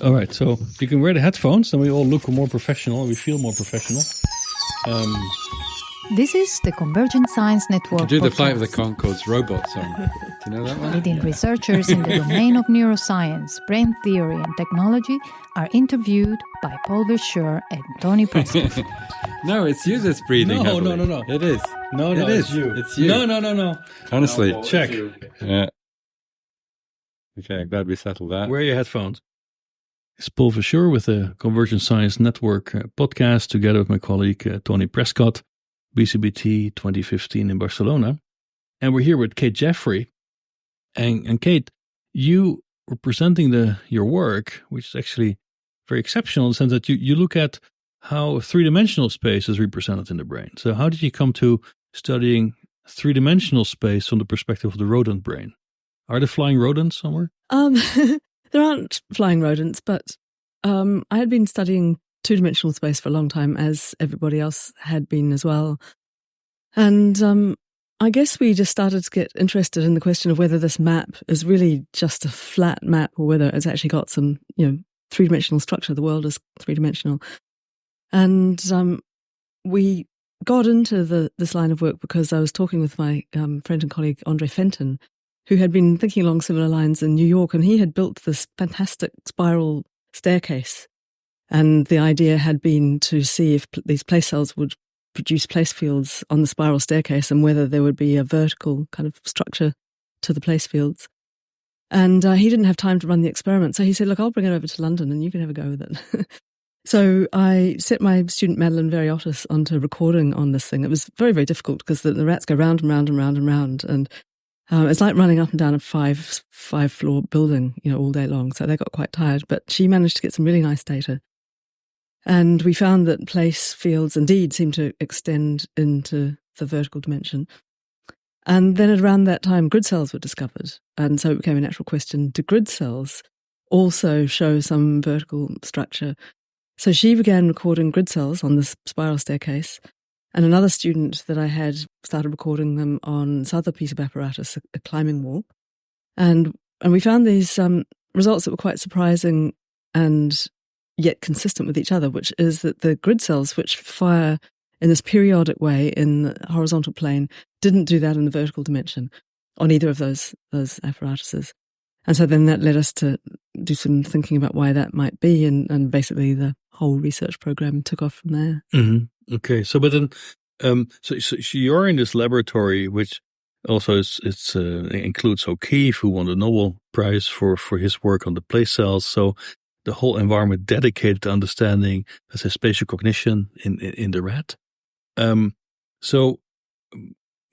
All right, so you can wear the headphones, and we all look more professional. We feel more professional. This is the Convergent Science Network. Do the Flight of the Conchords robot song. Do you know that one? Leading researchers in the domain of neuroscience, brain theory, and technology are interviewed by Paul Verschure and Tony Prescott. No, it's you that's breathing. No. It is. No, it is. It's you. It's you. No. Honestly, No, check. Yeah. Okay, glad we settled that. Wear your headphones. It's Paul Verschure with the Convergent Science Network podcast, together with my colleague Tony Prescott, BCBT 2015 in Barcelona. And we're here with Kate Jeffery. And Kate, you were presenting your work, which is actually very exceptional in the sense that you look at how three-dimensional space is represented in the brain. So how did you come to studying three-dimensional space from the perspective of the rodent brain? Are there flying rodents somewhere? There aren't flying rodents, but I had been studying two-dimensional space for a long time, as everybody else had been as well. And I guess we just started to get interested in the question of whether this map is really just a flat map or whether it's actually got some, three-dimensional structure. The world is three-dimensional. And we got into this line of work because I was talking with my friend and colleague, Andre Fenton, who had been thinking along similar lines in New York, and he had built this fantastic spiral staircase. And the idea had been to see if these place cells would produce place fields on the spiral staircase and whether there would be a vertical kind of structure to the place fields. And he didn't have time to run the experiment. So he said, look, I'll bring it over to London and you can have a go with it. So I set my student Madeleine Veriotis onto recording on this thing. It was very, very difficult because the rats go round and round and round and round. And it's like running up and down a five-floor building, all day long. So they got quite tired. But she managed to get some really nice data. And we found that place fields indeed seem to extend into the vertical dimension. And then at around that time, grid cells were discovered. And so it became a natural question, do grid cells also show some vertical structure? So she began recording grid cells on this spiral staircase. And another student that I had started recording them on this other piece of apparatus, a climbing wall. And we found these results that were quite surprising and yet consistent with each other, which is that the grid cells, which fire in this periodic way in the horizontal plane, didn't do that in the vertical dimension on either of those apparatuses. And so then that led us to do some thinking about why that might be, and basically the whole research program took off from there. Mm-hmm. Okay, so but then, so you're in this laboratory, which also includes O'Keefe, who won the Nobel Prize for his work on the place cells. So the whole environment dedicated to understanding, let's say, spatial cognition in the rat. So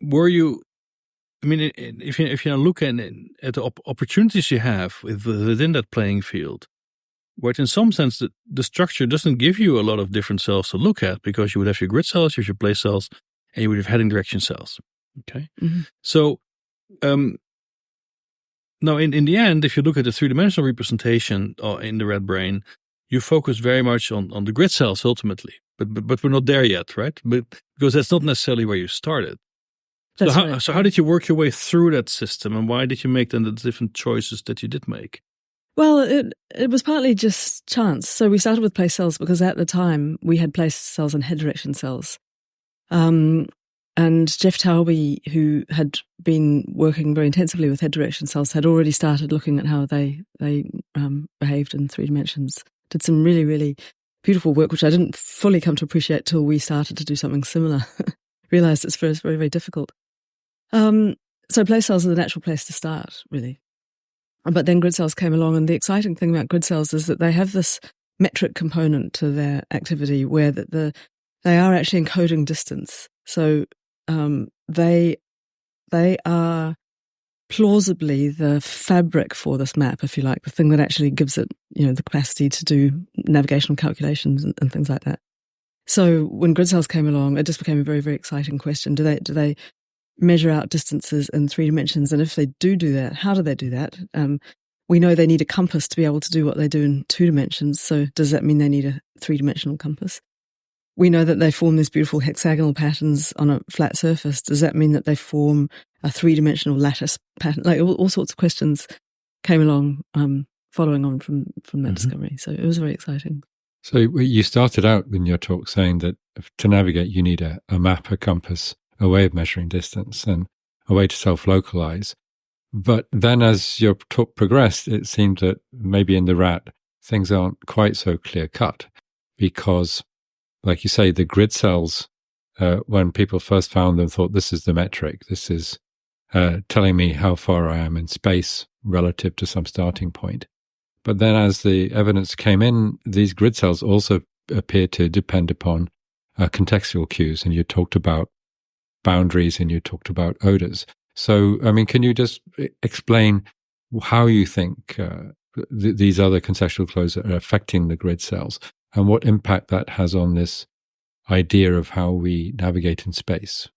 were you? I mean, if you look at the opportunities you have within that playing field, where in some sense the structure doesn't give you a lot of different cells to look at, because you would have your grid cells, you have your place cells, and you would have heading direction cells. Okay, mm-hmm. So now in the end, if you look at the three-dimensional representation in the rat brain, you focus very much on the grid cells ultimately, but we're not there yet, right? But because that's not necessarily where you started. So how did you work your way through that system, and why did you make then the different choices that you did make? Well, it was partly just chance. So we started with place cells because at the time we had place cells and head direction cells. And Jeff Taube, who had been working very intensively with head direction cells, had already started looking at how they behaved in three dimensions. Did some really, really beautiful work, which I didn't fully come to appreciate till we started to do something similar. Realized it's very, very difficult. So place cells are the natural place to start, really. But then grid cells came along, and the exciting thing about grid cells is that they have this metric component to their activity where they are actually encoding distance. So they are plausibly the fabric for this map, if you like, the thing that actually gives it, the capacity to do navigational calculations and things like that. So when grid cells came along, it just became a very, very exciting question. Do they measure out distances in three dimensions? And if they do that, how do they do that? We know they need a compass to be able to do what they do in two dimensions. So does that mean they need a three-dimensional compass? We know that they form these beautiful hexagonal patterns on a flat surface. Does that mean that they form a three-dimensional lattice pattern? Like all sorts of questions came along following on from that discovery. So it was very exciting. So you started out in your talk saying that to navigate, you need a map, a compass, a way of measuring distance, and a way to self-localize. But then as your talk progressed, it seemed that maybe in the rat, things aren't quite so clear-cut because, like you say, the grid cells, when people first found them, thought this is the metric. This is telling me how far I am in space relative to some starting point. But then as the evidence came in, these grid cells also appear to depend upon contextual cues. And you talked about boundaries and you talked about odors. So, I mean, can you just explain how you think these other contextual clues are affecting the grid cells and what impact that has on this idea of how we navigate in space?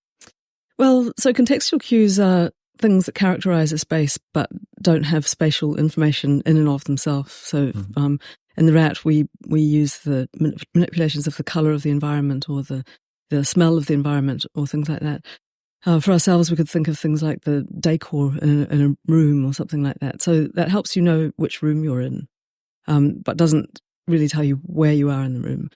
Well, so contextual cues are things that characterize a space but don't have spatial information in and of themselves. So in the rat, we use the manipulations of the color of the environment or the smell of the environment or things like that. For ourselves, we could think of things like the decor in a room or something like that. So that helps you know which room you're in, but doesn't really tell you where you are in the room.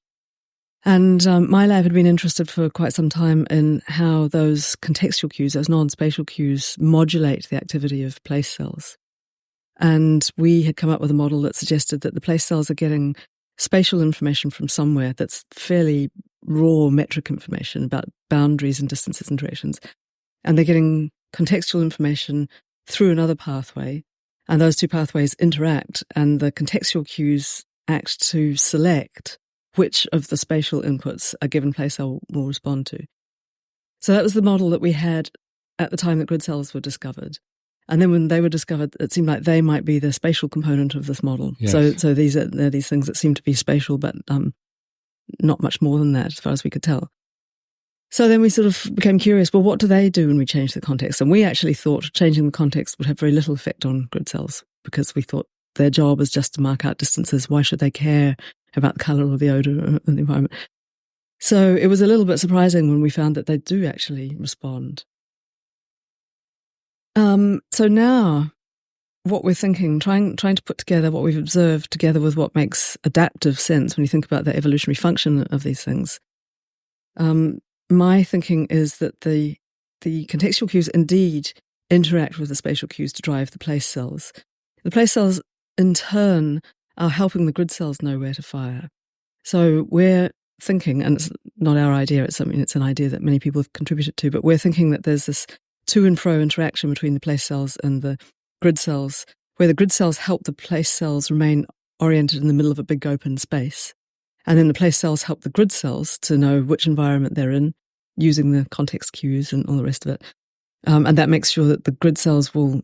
And my lab had been interested for quite some time in how those contextual cues, those non-spatial cues, modulate the activity of place cells. And we had come up with a model that suggested that the place cells are getting spatial information from somewhere that's fairly raw metric information about boundaries and distances and directions. And they're getting contextual information through another pathway. And those two pathways interact, and the contextual cues act to select which of the spatial inputs a given place cell will respond to. So that was the model that we had at the time that grid cells were discovered. And then when they were discovered, it seemed like they might be the spatial component of this model. Yes. So they're these things that seem to be spatial, but not much more than that as far as we could tell. So then we sort of became curious, well, what do they do when we change the context? And we actually thought changing the context would have very little effect on grid cells because we thought their job is just to mark out distances. Why should they care about the colour or the odour of the environment? So it was a little bit surprising when we found that they do actually respond. So now what we're thinking, trying to put together what we've observed together with what makes adaptive sense when you think about the evolutionary function of these things. My thinking is that the contextual cues indeed interact with the spatial cues to drive the place cells. The place cells, in turn, are helping the grid cells know where to fire. So we're thinking, and it's not our idea, it's an idea that many people have contributed to, but we're thinking that there's this to and fro interaction between the place cells and the grid cells, where the grid cells help the place cells remain oriented in the middle of a big open space. And then the place cells help the grid cells to know which environment they're in, using the context cues and all the rest of it. And that makes sure that the grid cells will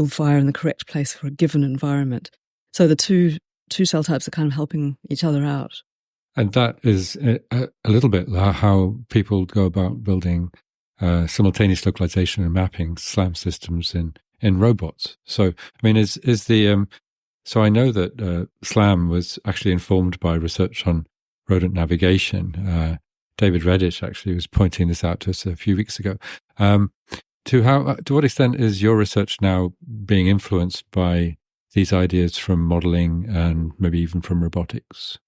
fire in the correct place for a given environment. So the two cell types are kind of helping each other out. And that is a little bit how people go about building simultaneous localization and mapping SLAM systems in robots. So, I mean, is the so I know that SLAM was actually informed by research on rodent navigation. David Redditch actually was pointing this out to us a few weeks ago. To what extent is your research now being influenced by these ideas from modeling and maybe even from robotics?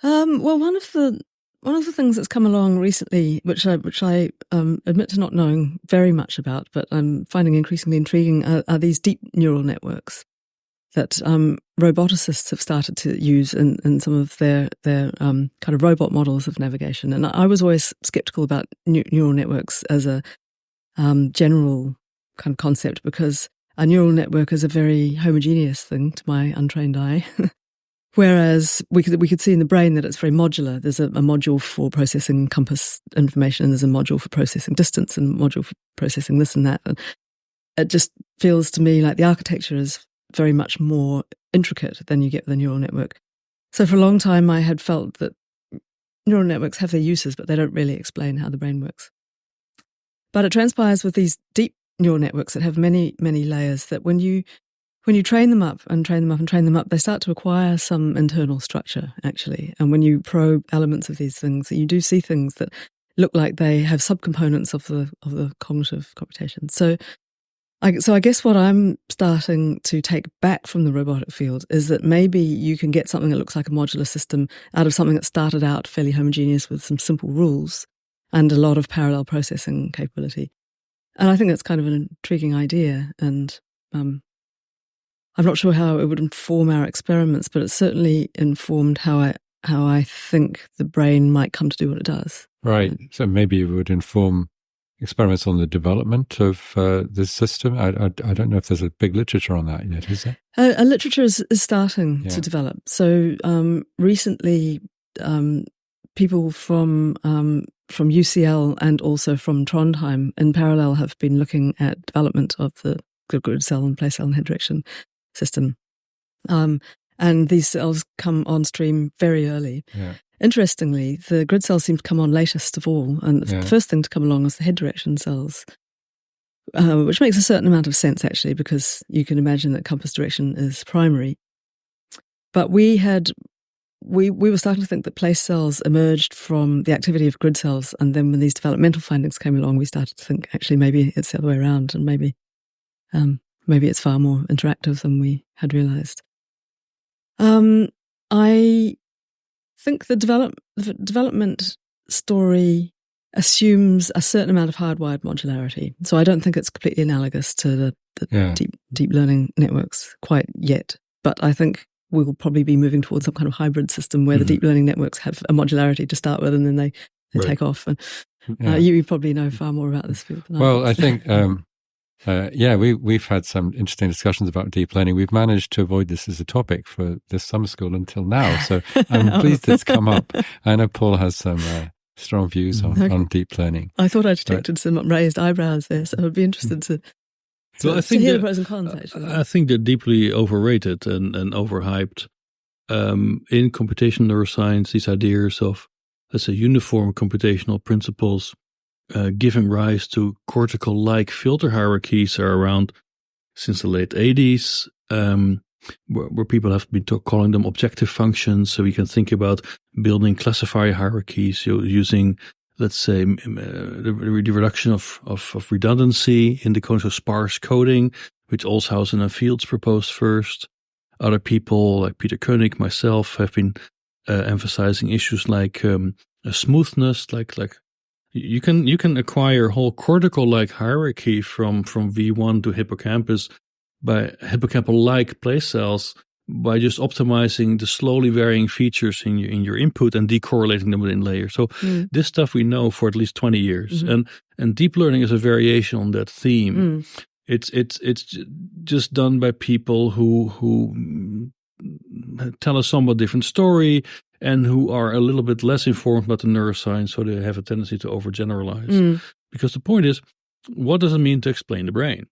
Well, one of the things that's come along recently, which I admit to not knowing very much about, but I'm finding increasingly intriguing, are these deep neural networks that roboticists have started to use in some of their kind of robot models of navigation. And I was always skeptical about neural networks as a general kind of concept because a neural network is a very homogeneous thing to my untrained eye. Whereas we could see in the brain that it's very modular. There's a module for processing compass information, and there's a module for processing distance, and a module for processing this and that. And it just feels to me like the architecture is very much more intricate than you get with a neural network. So for a long time, I had felt that neural networks have their uses, but they don't really explain how the brain works. But it transpires with these deep neural networks that have many, many layers that when you train them up and train them up and train them up, they start to acquire some internal structure, actually. And when you probe elements of these things, you do see things that look like they have subcomponents of the cognitive computation. So So I guess what I'm starting to take back from the robotic field is that maybe you can get something that looks like a modular system out of something that started out fairly homogeneous with some simple rules and a lot of parallel processing capability. And I think that's kind of an intriguing idea. And I'm not sure how it would inform our experiments, but it certainly informed how I think the brain might come to do what it does. Right. So maybe it would inform experiments on the development of this system. I don't know if there's a big literature on that yet, is there? A literature is starting to develop. So recently, people from UCL and also from Trondheim in parallel have been looking at development of the grid cell and place cell and head direction system. And these cells come on stream very early. Yeah. Interestingly, the grid cells seem to come on latest of all, and the first thing to come along is the head direction cells, which makes a certain amount of sense, actually, because you can imagine that compass direction is primary. But we were starting to think that place cells emerged from the activity of grid cells, and then when these developmental findings came along, we started to think, actually, maybe it's the other way around, and maybe it's far more interactive than we had realized. I think the development story assumes a certain amount of hardwired modularity. So I don't think it's completely analogous to the deep learning networks quite yet. But I think we will probably be moving towards some kind of hybrid system where the deep learning networks have a modularity to start with, and then they take off. And you probably know far more about this field than I do. Well, I think... we've had some interesting discussions about deep learning. We've managed to avoid this as a topic for this summer school until now, so I'm pleased it's come up. I know Paul has some strong views on deep learning. I thought I detected some raised eyebrows there, so I'd be interested to hear the pros and cons, actually. I think they're deeply overrated and overhyped. In computational neuroscience, these ideas of, let's say, uniform computational principles giving rise to cortical-like filter hierarchies are around since the late 80s, where people have been calling them objective functions. So we can think about building classifier hierarchies using, let's say, the reduction of redundancy in the context of sparse coding, which Olshausen and Fields proposed first. Other people like Peter Koenig, myself, have been emphasizing issues like smoothness, like you can acquire a whole cortical-like hierarchy from V1 to hippocampus by hippocampal-like place cells by just optimizing the slowly varying features in your input and decorrelating them within layers. So this stuff we know for at least 20 years, and deep learning is a variation on that theme. It's just done by people who tell a somewhat different story, and who are a little bit less informed about the neuroscience, so they have a tendency to overgeneralize. Because the point is, what does it mean to explain the brain?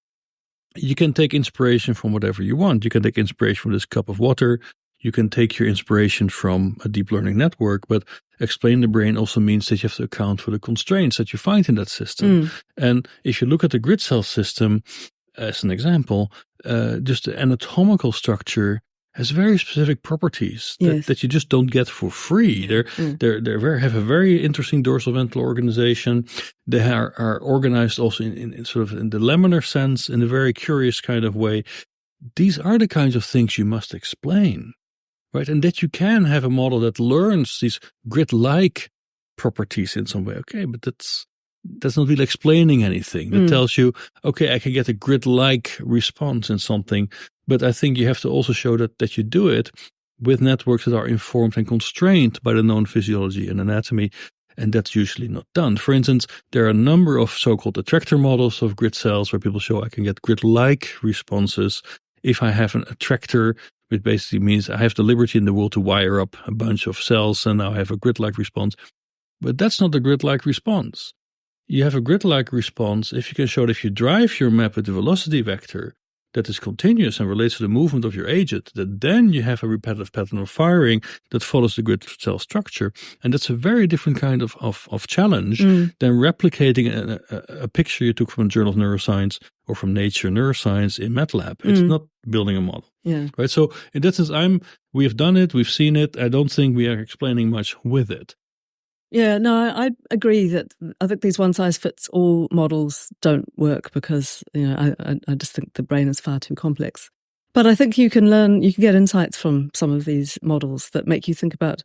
You can take inspiration from whatever you want. You can take inspiration from this cup of water. You can take your inspiration from a deep learning network, but explain the brain also means that you have to account for the constraints that you find in that system. And if you look at the grid cell system, as an example, just the anatomical structure has very specific properties that you just don't get for free. They have a very interesting dorsal ventral organization. They are organized also in sort of in the laminar sense, in a very curious kind of way. These are the kinds of things you must explain, right? And that you can have a model that learns these grid-like properties in some way. Okay, but that's not really explaining anything. That tells you, okay, I can get a grid-like response in something, but I think you have to also show that you do it with networks that are informed and constrained by the known physiology and anatomy, and that's usually not done. For instance, there are a number of so-called attractor models of grid cells where people show I can get grid-like responses if I have an attractor, which basically means I have the liberty in the world to wire up a bunch of cells and now I have a grid-like response. But that's not a grid-like response. You have a grid-like response if you can show that if you drive your map with the velocity vector that is continuous and relates to the movement of your agent, that then you have a repetitive pattern of firing that follows the grid cell structure. And that's a very different kind of challenge than replicating a picture you took from a Journal of Neuroscience or from Nature Neuroscience in MATLAB. It's not building a model. Yeah. Right. So in that sense, we have done it, we've seen it. I don't think we are explaining much with it. Yeah, no, I agree that I think these one-size-fits-all models don't work because, I just think the brain is far too complex. But I think you can get insights from some of these models that make you think about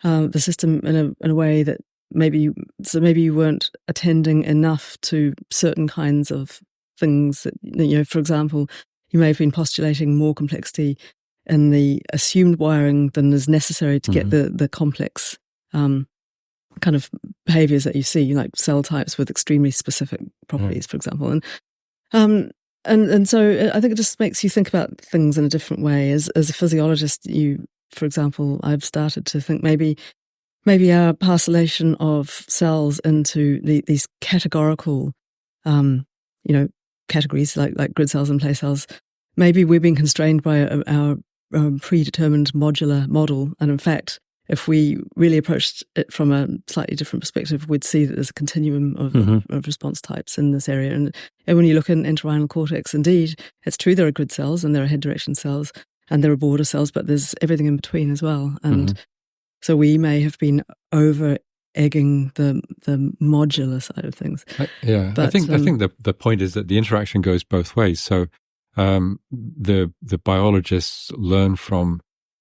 the system in a way that maybe you weren't attending enough to certain kinds of things that, for example, you may have been postulating more complexity in the assumed wiring than is necessary to get the complex kind of behaviors that you see, like cell types with extremely specific properties, for example. And so I think it just makes you think about things in a different way. As a physiologist, for example, I've started to think maybe our parcellation of cells into these categorical, categories like grid cells and place cells, maybe we're being constrained by our predetermined modular model. And in fact, if we really approached it from a slightly different perspective, we'd see that there's a continuum of response types in this area. And when you look in entorhinal cortex, indeed, it's true there are grid cells and there are head direction cells and there are border cells, but there's everything in between as well. And so we may have been over-egging the modular side of things. But, I think the point is that the interaction goes both ways. So the biologists learn from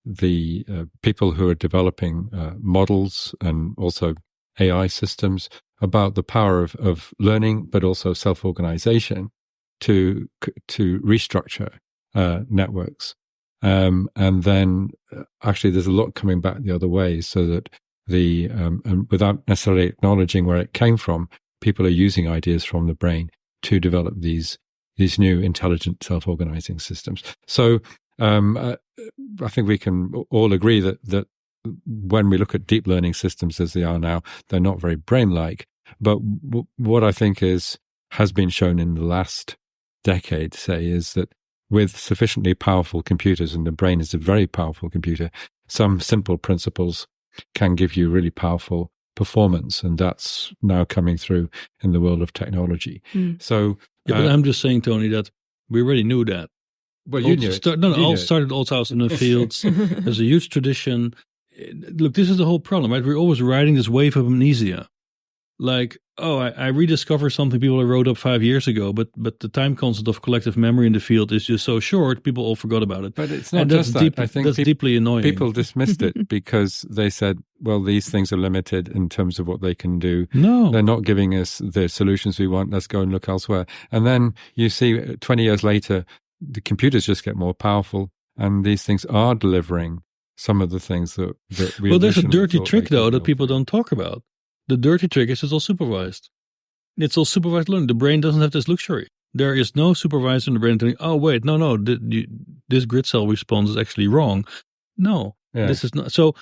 the people who are developing models and also AI systems about the power of learning, but also self-organization to restructure networks. And then actually there's a lot coming back the other way, so that and without necessarily acknowledging where it came from, people are using ideas from the brain to develop these new intelligent self-organizing systems. So I think we can all agree that when we look at deep learning systems as they are now, they're not very brain-like. But what I think has been shown in the last decade, say, is that with sufficiently powerful computers, and the brain is a very powerful computer, some simple principles can give you really powerful performance, and that's now coming through in the world of technology. So, but I'm just saying, Tony, that we already knew that. Well, you knew it. All started also out in the fields. There's a huge tradition. Look, this is the whole problem, right? We're always riding this wave of amnesia. Like, I rediscover something people wrote up 5 years ago, but the time constant of collective memory in the field is just so short, people all forgot about it. But it's not just that. I think that's deeply annoying. People dismissed it because they said, well, these things are limited in terms of what they can do. No. They're not giving us the solutions we want. Let's go and look elsewhere. And then you see 20 years later, the computers just get more powerful, and these things are delivering some of the things that we Well, there's a dirty trick, though, that people don't talk about. The dirty trick is it's all supervised. It's all supervised learning. The brain doesn't have this luxury. There is no supervisor in the brain telling, oh, wait, no, this grid cell response is actually wrong. No, This is not. So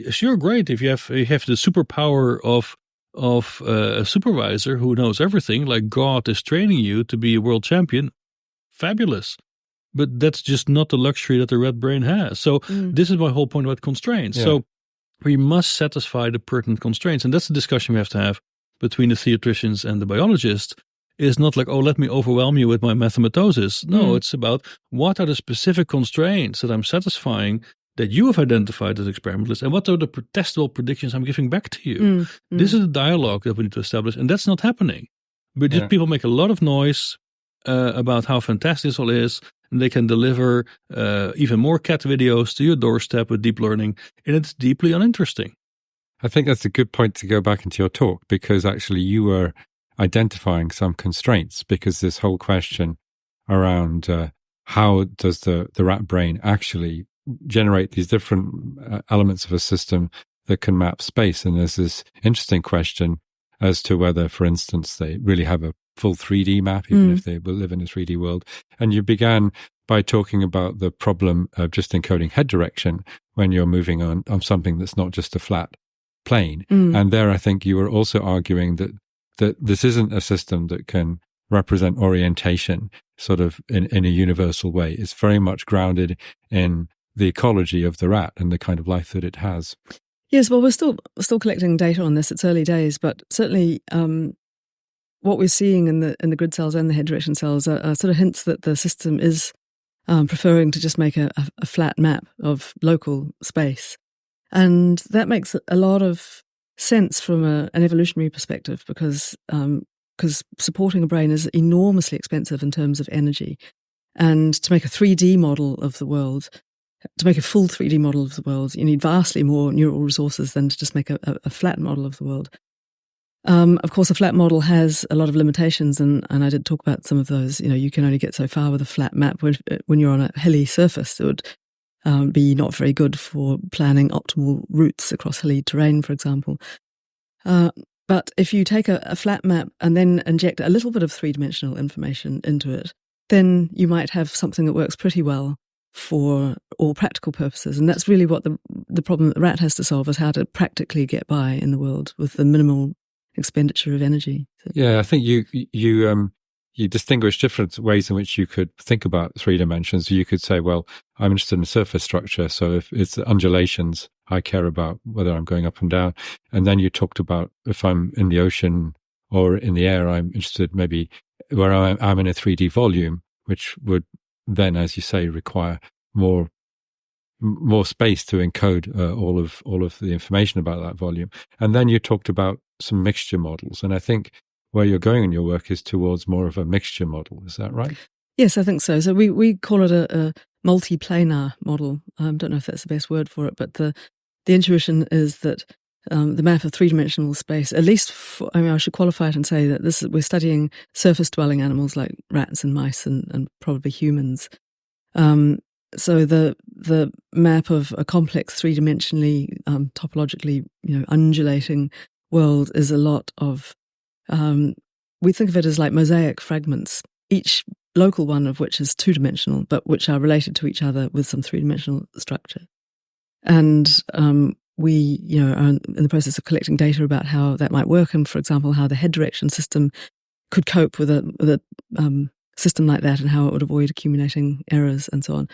sure, great if you have the superpower of a supervisor who knows everything, like God is training you to be a world champion. Fabulous. But that's just not the luxury that the red brain has. So this is my whole point about constraints. Yeah. So we must satisfy the pertinent constraints. And that's the discussion we have to have between the theoreticians and the biologists. It's not like, let me overwhelm you with my mathematosis. No, it's about what are the specific constraints that I'm satisfying that you have identified as experimentalists, and what are the testable predictions I'm giving back to you. This is the dialogue that we need to establish, and that's not happening. But just people make a lot of noise about how fantastic this all is, and they can deliver even more cat videos to your doorstep with deep learning, and it's deeply uninteresting. I think that's a good point to go back into your talk, because actually you were identifying some constraints, because this whole question around how does the rat brain actually generate these different elements of a system that can map space. And there's this interesting question as to whether, for instance, they really have a full 3D map, even if they will live in a 3D world. And you began by talking about the problem of just encoding head direction when you're moving on something that's not just a flat plane. And there, I think you were also arguing that this isn't a system that can represent orientation sort of in a universal way. It's very much grounded in the ecology of the rat and the kind of life that it has. Yes, well, we're still collecting data on this. It's early days, but certainly what we're seeing in the grid cells and the head direction cells are sort of hints that the system is preferring to just make a flat map of local space. And that makes a lot of sense from an evolutionary perspective because supporting a brain is enormously expensive in terms of energy. And to make a 3D model of the world, to make a full 3D model of the world, you need vastly more neural resources than to just make a flat model of the world. Of course, a flat model has a lot of limitations, and I did talk about some of those. You can only get so far with a flat map. When you're on a hilly surface, it would be not very good for planning optimal routes across hilly terrain, for example. But if you take a flat map and then inject a little bit of three-dimensional information into it, then you might have something that works pretty well for all practical purposes. And that's really what the problem that the rat has to solve, is how to practically get by in the world with the minimal expenditure of energy. Yeah, I think you distinguish different ways in which you could think about 3 dimensions. You could say, well, I'm interested in surface structure, so if it's undulations, I care about whether I'm going up and down. And then you talked about if I'm in the ocean or in the air, I'm interested maybe where I'm in a 3D volume, which would then, as you say, require more space to encode all of the information about that volume. And then you talked about some mixture models. And I think where you're going in your work is towards more of a mixture model. Is that right? Yes, I think so. So we call it a multiplanar model. I don't know if that's the best word for it, but the intuition is that the map of three-dimensional space, at least I should qualify it and say that we're studying surface-dwelling animals like rats and mice and probably humans. So the map of a complex three-dimensionally, topologically, undulating world is a lot of, we think of it as like mosaic fragments, each local one of which is two-dimensional, but which are related to each other with some three-dimensional structure. And we, are in the process of collecting data about how that might work, and, for example, how the head direction system could cope with a system like that, and how it would avoid accumulating errors and so on.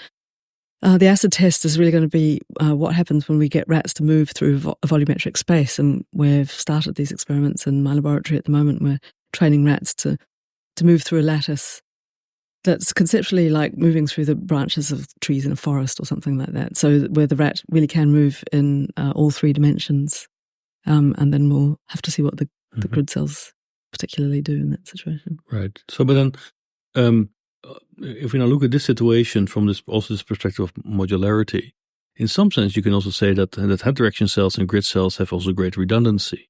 The acid test is really going to be what happens when we get rats to move through a volumetric space, and we've started these experiments in my laboratory at the moment. We're training rats to move through a lattice that's conceptually like moving through the branches of trees in a forest or something like that. So where the rat really can move in all 3 dimensions. And then we'll have to see what the grid cells particularly do in that situation. Right. So, but then if we now look at this situation from this perspective of modularity, in some sense, you can also say that head direction cells and grid cells have also great redundancy,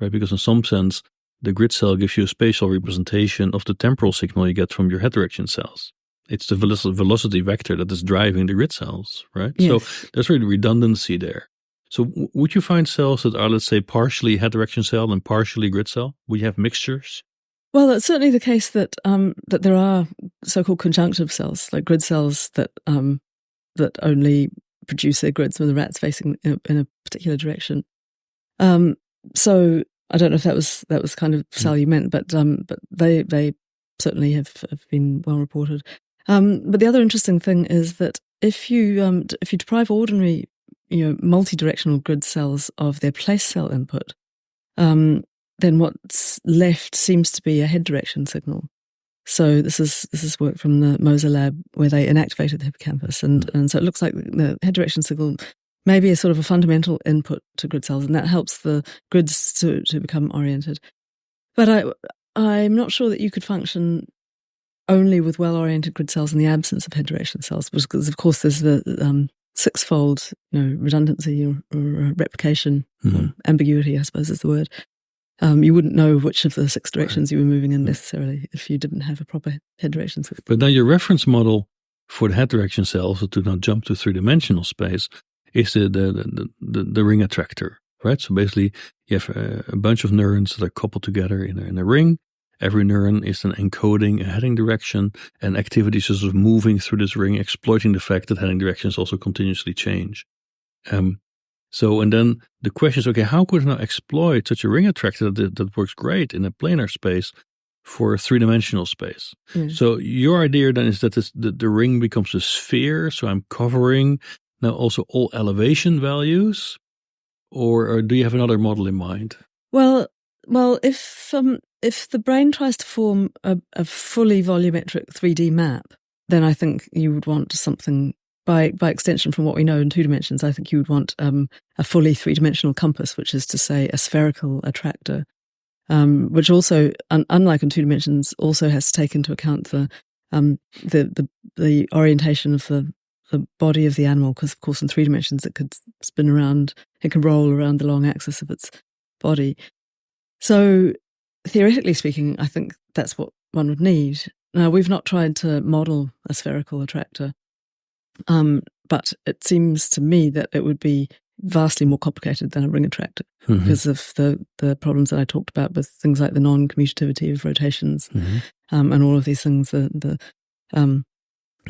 right? Because in some sense, the grid cell gives you a spatial representation of the temporal signal you get from your head direction cells. It's the velocity vector that is driving the grid cells, right? Yes. So there's really redundancy there. So would you find cells that are, let's say, partially head direction cell and partially grid cell? Would you have mixtures? Well, it's certainly the case that that there are so-called conjunctive cells, like grid cells that only produce their grids when the rat's facing in a particular direction. So I don't know if that was kind of cell you meant, but they certainly have been well reported. But the other interesting thing is that if you deprive ordinary multi-directional grid cells of their place cell input, then what's left seems to be a head direction signal. So this is work from the Moser lab where they inactivated the hippocampus, and so it looks like the head direction signal may be a sort of a fundamental input to grid cells, and that helps the grids to become oriented. But I'm not sure that you could function only with well-oriented grid cells in the absence of head direction cells, because of course there's the sixfold redundancy or replication, or ambiguity, I suppose is the word. You wouldn't know which of the 6 directions you were moving in necessarily if you didn't have a proper head direction system. But now your reference model for the head direction cells, to not jump to 3-dimensional space, is the ring attractor, right? So basically, you have a bunch of neurons that are coupled together in a ring. Every neuron is then encoding a heading direction, and activities are sort of moving through this ring, exploiting the fact that heading directions also continuously change. So, and then the question is, okay, how could I now exploit such a ring attractor that works great in a planar space for a 3-dimensional space? So your idea then is that the ring becomes a sphere, so I'm covering now also all elevation values, or do you have another model in mind? Well, if the brain tries to form a fully volumetric 3D map, then I think you would want something by extension from what we know in 2 dimensions, I think you would want a fully 3-dimensional compass, which is to say a spherical attractor, which also, unlike in 2 dimensions, also has to take into account the orientation of the body of the animal, because of course in 3 dimensions it could spin around, it can roll around the long axis of its body. So theoretically speaking, I think that's what one would need. Now, we've not tried to model a spherical attractor, but it seems to me that it would be vastly more complicated than a ring attractor because of the problems that I talked about with things like the non-commutativity of rotations and all of these things, the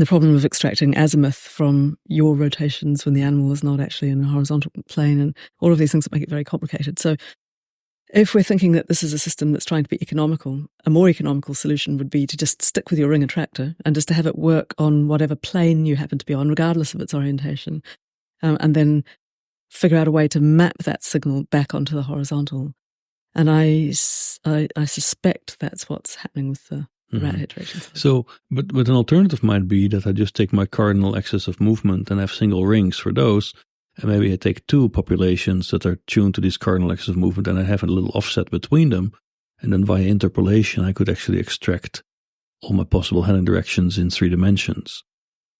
problem of extracting azimuth from your rotations when the animal is not actually in a horizontal plane, and all of these things that make it very complicated. So if we're thinking that this is a system that's trying to be economical, a more economical solution would be to just stick with your ring attractor and just to have it work on whatever plane you happen to be on, regardless of its orientation, and then figure out a way to map that signal back onto the horizontal. And I suspect that's what's happening with the rat head direction system. So, but an alternative might be that I just take my cardinal axis of movement and have single rings for those. And maybe I take 2 populations that are tuned to this cardinal axis of movement, and I have a little offset between them. And then via interpolation, I could actually extract all my possible heading directions in 3 dimensions.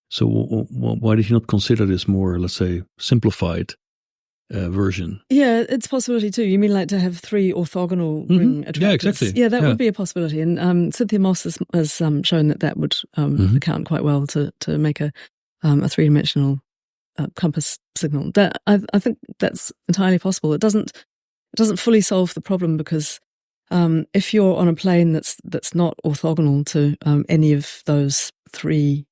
So why did you not consider this more, let's say, simplified version? Yeah, it's a possibility too. You mean like to have 3 orthogonal ring attractors? Yeah, exactly. Yeah, that would be a possibility. And Cynthia Moss has shown that would account quite well to make a 3-dimensional compass signal. That I think that's entirely possible. It doesn't fully solve the problem because if you're on a plane that's not orthogonal to any of those 3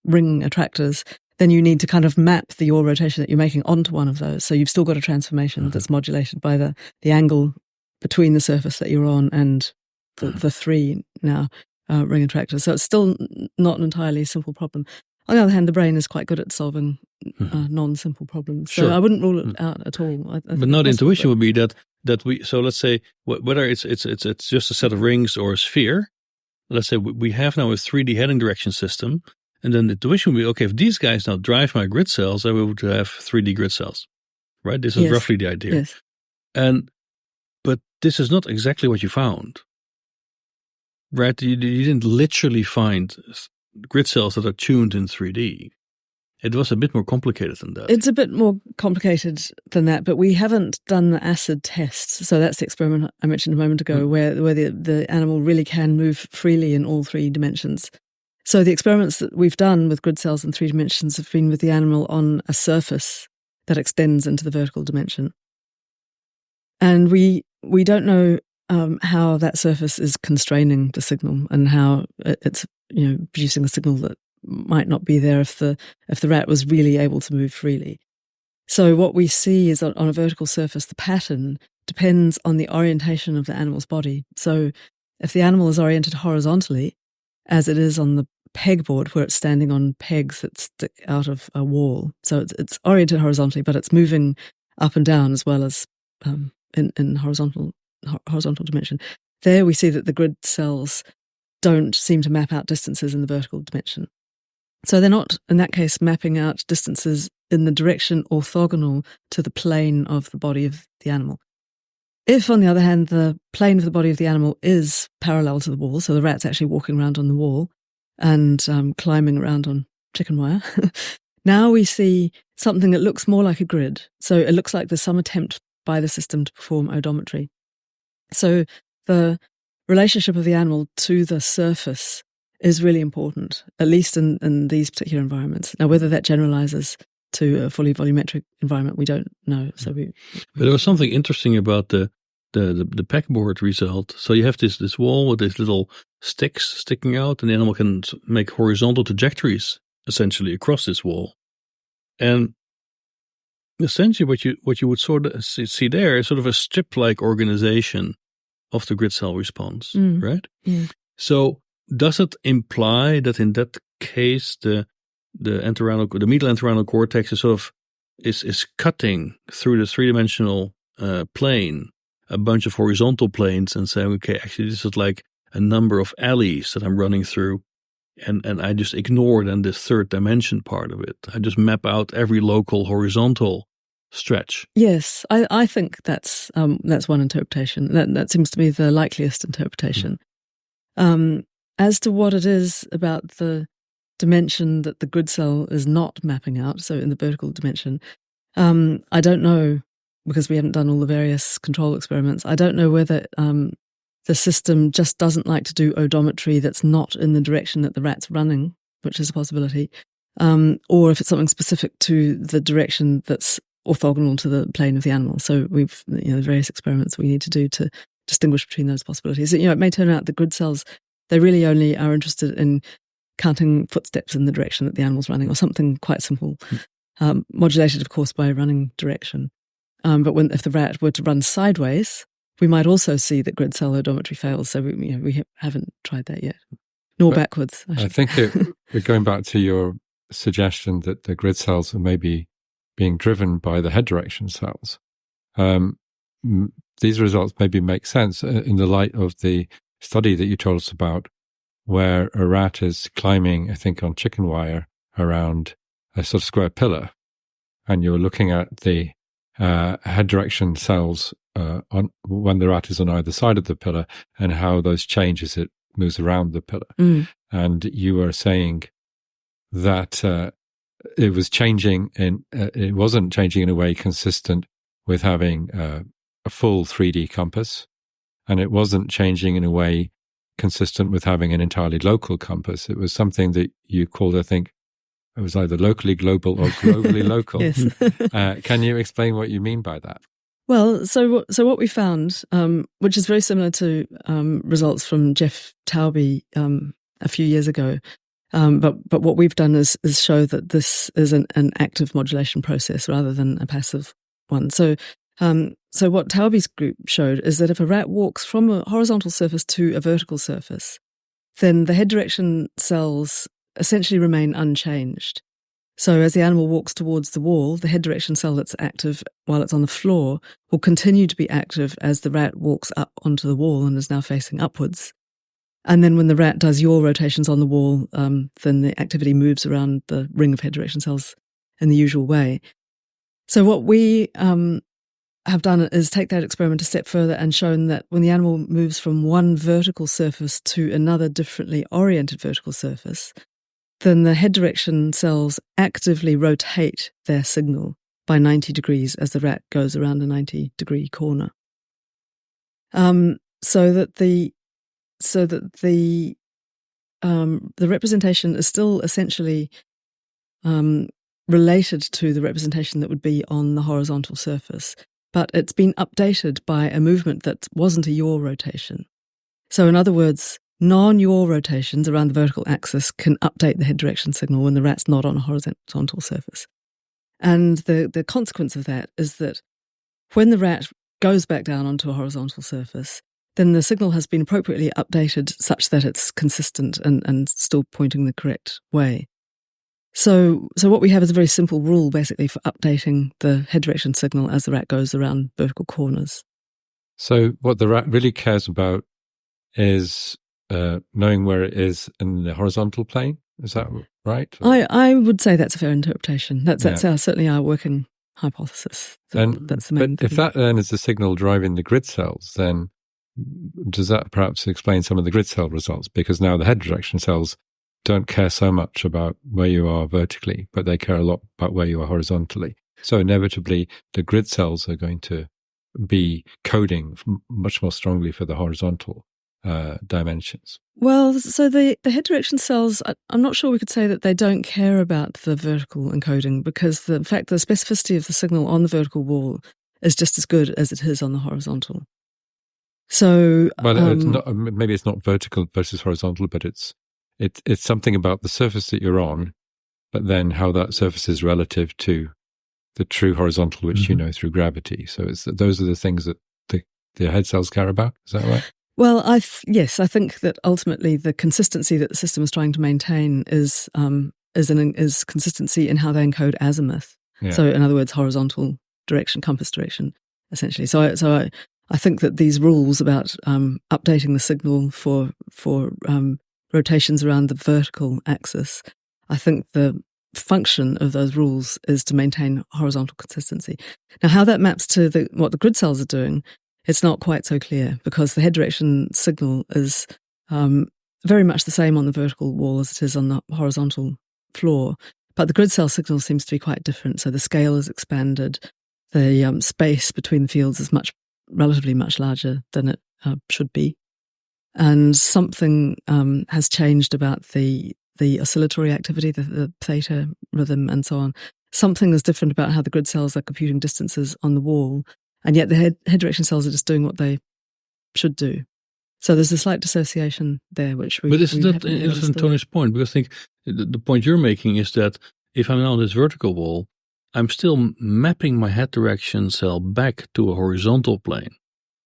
ring attractors, then you need to kind of map the yaw rotation that you're making onto one of those. So you've still got a transformation that's modulated by the angle between the surface that you're on and the 3 now ring attractors. So it's still not an entirely simple problem. On the other hand, the brain is quite good at solving non-simple problems. So I wouldn't rule it out at all. But not intuition would be that we. So let's say whether it's just a set of rings or a sphere. Let's say we have now a 3D heading direction system, and then the intuition would be, okay, if these guys now drive my grid cells, I would have 3D grid cells, right? This is roughly the idea. Yes. But this is not exactly what you found, right? You didn't literally find grid cells that are tuned in 3D. It was a bit more complicated than that. It's a bit more complicated than that, but we haven't done the acid tests. So that's the experiment I mentioned a moment ago, where the animal really can move freely in all 3 dimensions. So the experiments that we've done with grid cells in 3 dimensions have been with the animal on a surface that extends into the vertical dimension. And we don't know how that surface is constraining the signal and how it's producing a signal that might not be there if the rat was really able to move freely. So what we see is on a vertical surface, the pattern depends on the orientation of the animal's body. So if the animal is oriented horizontally, as it is on the pegboard where it's standing on pegs that stick out of a wall, so it's oriented horizontally, but it's moving up and down as well as in horizontal dimension. There we see that the grid cells don't seem to map out distances in the vertical dimension. So they're not, in that case, mapping out distances in the direction orthogonal to the plane of the body of the animal. If, on the other hand, the plane of the body of the animal is parallel to the wall, so the rat's actually walking around on the wall and climbing around on chicken wire, now we see something that looks more like a grid. So it looks like there's some attempt by the system to perform odometry. So the relationship of the animal to the surface is really important, at least in these particular environments. Now, whether that generalizes to a fully volumetric environment, we don't know. So but there was something interesting about the pegboard result. So you have this wall with these little sticks sticking out, and the animal can make horizontal trajectories essentially across this wall. And essentially, what you would sort of see there is sort of a strip-like organization of the grid cell response, right? Yeah. So does it imply that in that case the medial entorhinal cortex is sort of is cutting through the 3-dimensional plane a bunch of horizontal planes and saying, okay, actually this is like a number of alleys that I'm running through, And I just ignore then this third dimension part of it. I just map out every local horizontal stretch. Yes, I think that's one interpretation. That seems to be the likeliest interpretation. As to what it is about the dimension that the grid cell is not mapping out, so in the vertical dimension, I don't know, because we haven't done all the various control experiments. I don't know whether the system just doesn't like to do odometry that's not in the direction that the rat's running, which is a possibility, or if it's something specific to the direction that's orthogonal to the plane of the animal. So we've, various experiments we need to do to distinguish between those possibilities. It may turn out the grid cells, they really only are interested in counting footsteps in the direction that the animal's running, or something quite simple, modulated, of course, by running direction. But if the rat were to run sideways, we might also see that grid cell odometry fails. So we haven't tried that yet, nor backwards. I think we're going back to your suggestion that the grid cells are maybe being driven by the head direction cells. These results maybe make sense in the light of the study that you told us about, where a rat is climbing, I think, on chicken wire around a sort of square pillar, and you're looking at the head direction cells when the rat is on either side of the pillar, and how those change as it moves around the pillar. And you were saying that it was changing, it wasn't changing in a way consistent with having a full 3D compass, and it wasn't changing in a way consistent with having an entirely local compass. It was something that you called, I think, it was either locally global or globally local. Yes. Can you explain what you mean by that? Well, so what we found, which is very similar to results from Jeff Taube a few years ago, but what we've done is show that this is an active modulation process rather than a passive one. So what Taube's group showed is that if a rat walks from a horizontal surface to a vertical surface, then the head direction cells essentially remain unchanged. So as the animal walks towards the wall, the head direction cell that's active while it's on the floor will continue to be active as the rat walks up onto the wall and is now facing upwards. And then when the rat does yaw rotations on the wall, then the activity moves around the ring of head direction cells in the usual way. So what we have done is take that experiment a step further and shown that when the animal moves from one vertical surface to another differently oriented vertical surface, then the head direction cells actively rotate their signal by 90 degrees as the rat goes around a 90-degree corner. So that the representation is still essentially related to the representation that would be on the horizontal surface, but it's been updated by a movement that wasn't a yaw rotation. So in other words, non-yaw rotations around the vertical axis can update the head direction signal when the rat's not on a horizontal surface. And the consequence of that is that when the rat goes back down onto a horizontal surface, then the signal has been appropriately updated such that it's consistent and still pointing the correct way. So what we have is a very simple rule, basically, for updating the head direction signal as the rat goes around vertical corners. So what the rat really cares about is knowing where it is in the horizontal plane. Is that right? I would say that's a fair interpretation. That's certainly our working hypothesis. That's the main thing. If that then is the signal driving the grid cells, then does that perhaps explain some of the grid cell results? Because now the head direction cells don't care so much about where you are vertically, but they care a lot about where you are horizontally. So inevitably, the grid cells are going to be coding much more strongly for the horizontal dimensions. Well, so the head direction cells, I'm not sure we could say that they don't care about the vertical encoding, because the specificity of the signal on the vertical wall is just as good as it is on the horizontal. So, maybe it's not vertical versus horizontal, but it's something about the surface that you're on, but then how that surface is relative to the true horizontal, which you know through gravity. So those are the things that the head cells care about. Is that right? Well, yes, I think that ultimately the consistency that the system is trying to maintain is consistency in how they encode azimuth. Yeah. So, in other words, horizontal direction, compass direction, essentially. So I think that these rules about updating the signal for rotations around the vertical axis, I think the function of those rules is to maintain horizontal consistency. Now, how that maps to what the grid cells are doing, it's not quite so clear, because the head direction signal is very much the same on the vertical wall as it is on the horizontal floor. But the grid cell signal seems to be quite different. So the scale is expanded. The space between the fields is relatively much larger than it should be. And something has changed about the oscillatory activity, the theta rhythm and so on. Something is different about how the grid cells are computing distances on the wall, and yet the head direction cells are just doing what they should do. So there's a slight dissociation there, which we. But isn't that interesting, Tony's point? Because I think the point you're making is that if I'm now on this vertical wall, I'm still mapping my head direction cell back to a horizontal plane.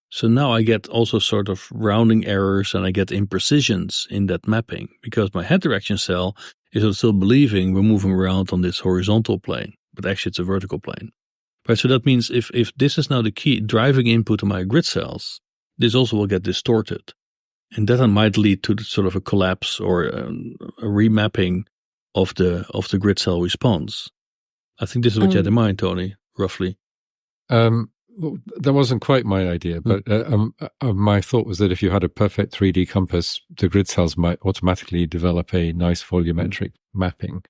So now I get also sort of rounding errors, and I get imprecisions in that mapping, because my head direction cell is still believing we're moving around on this horizontal plane, but actually it's a vertical plane. Right, so that means if this is now the key driving input to my grid cells, this also will get distorted. And that might lead to sort of a collapse or a remapping of the grid cell response. I think this is what you had in mind, Tony, roughly. Well, that wasn't quite my idea, but my thought was that if you had a perfect 3D compass, the grid cells might automatically develop a nice volumetric mapping.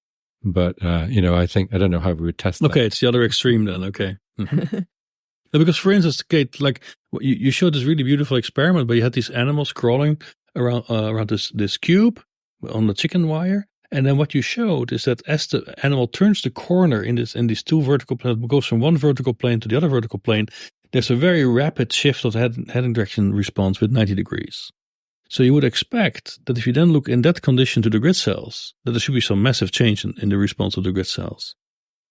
But, I don't know how we would test that. Okay, it's the other extreme then, okay. Mm-hmm. Because, for instance, Kate, like you showed this really beautiful experiment where you had these animals crawling around this cube on the chicken wire. And then what you showed is that as the animal turns the corner in these two vertical planes, goes from one vertical plane to the other vertical plane, there's a very rapid shift of the heading direction response with 90 degrees. So you would expect that if you then look in that condition to the grid cells, that there should be some massive change in the response of the grid cells.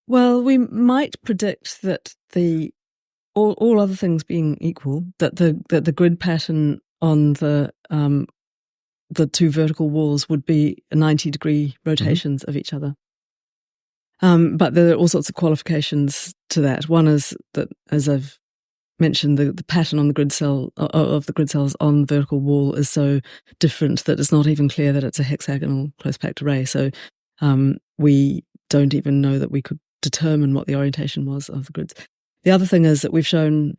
Well, we might predict that all other things being equal, that the grid pattern on the two vertical walls would be 90-degree rotations of each other. But there are all sorts of qualifications to that. One is that, as I've mentioned, the pattern on the grid cell of the grid cells on the vertical wall is so different that it's not even clear that it's a hexagonal close-packed array. So we don't even know that we could determine what the orientation was of the grids. The other thing is that we've shown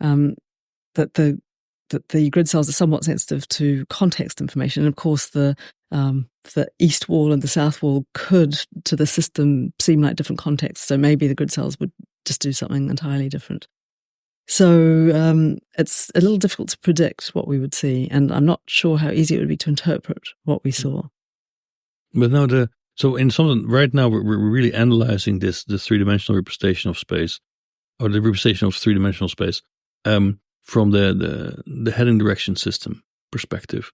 that the grid cells are somewhat sensitive to context information. And of course, the east wall and the south wall could, to the system, seem like different contexts. So maybe the grid cells would just do something entirely different. So it's a little difficult to predict what we would see. And I'm not sure how easy it would be to interpret what we saw. But now so in something right now, we're really analyzing this three-dimensional representation of space, or the representation of three-dimensional space, from the heading direction system perspective.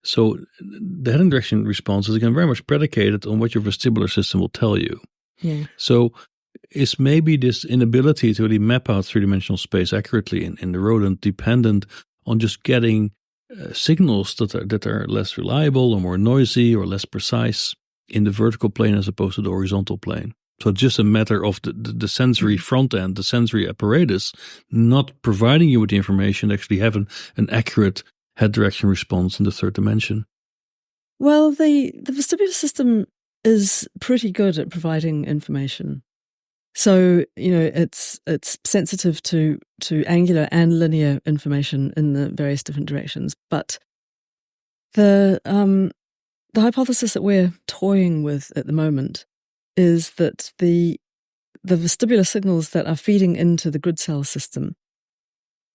So the heading direction response is again very much predicated on what your vestibular system will tell you. Yeah. So is maybe this inability to really map out three-dimensional space accurately in the rodent dependent on just getting signals that are less reliable or more noisy or less precise in the vertical plane as opposed to the horizontal plane? So it's just a matter of the sensory front end, the sensory apparatus, not providing you with the information to actually have an accurate head direction response in the third dimension. Well, the vestibular system is pretty good at providing information. So, it's sensitive to angular and linear information in the various different directions. But the hypothesis that we're toying with at the moment is that the vestibular signals that are feeding into the grid cell system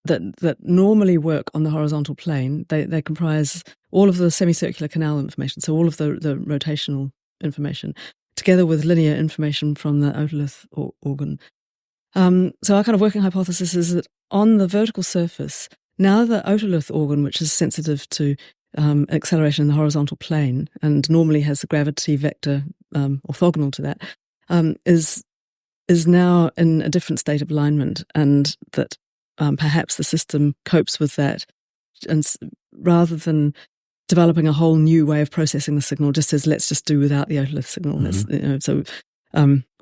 that normally work on the horizontal plane, they comprise all of the semicircular canal information, so all of the rotational information, together with linear information from the otolith organ. So our kind of working hypothesis is that on the vertical surface, now the otolith organ, which is sensitive to acceleration in the horizontal plane and normally has a gravity vector orthogonal to that, is now in a different state of alignment, and that perhaps the system copes with that, and rather than developing a whole new way of processing the signal, just says let's just do without the otolith signal. Mm-hmm. So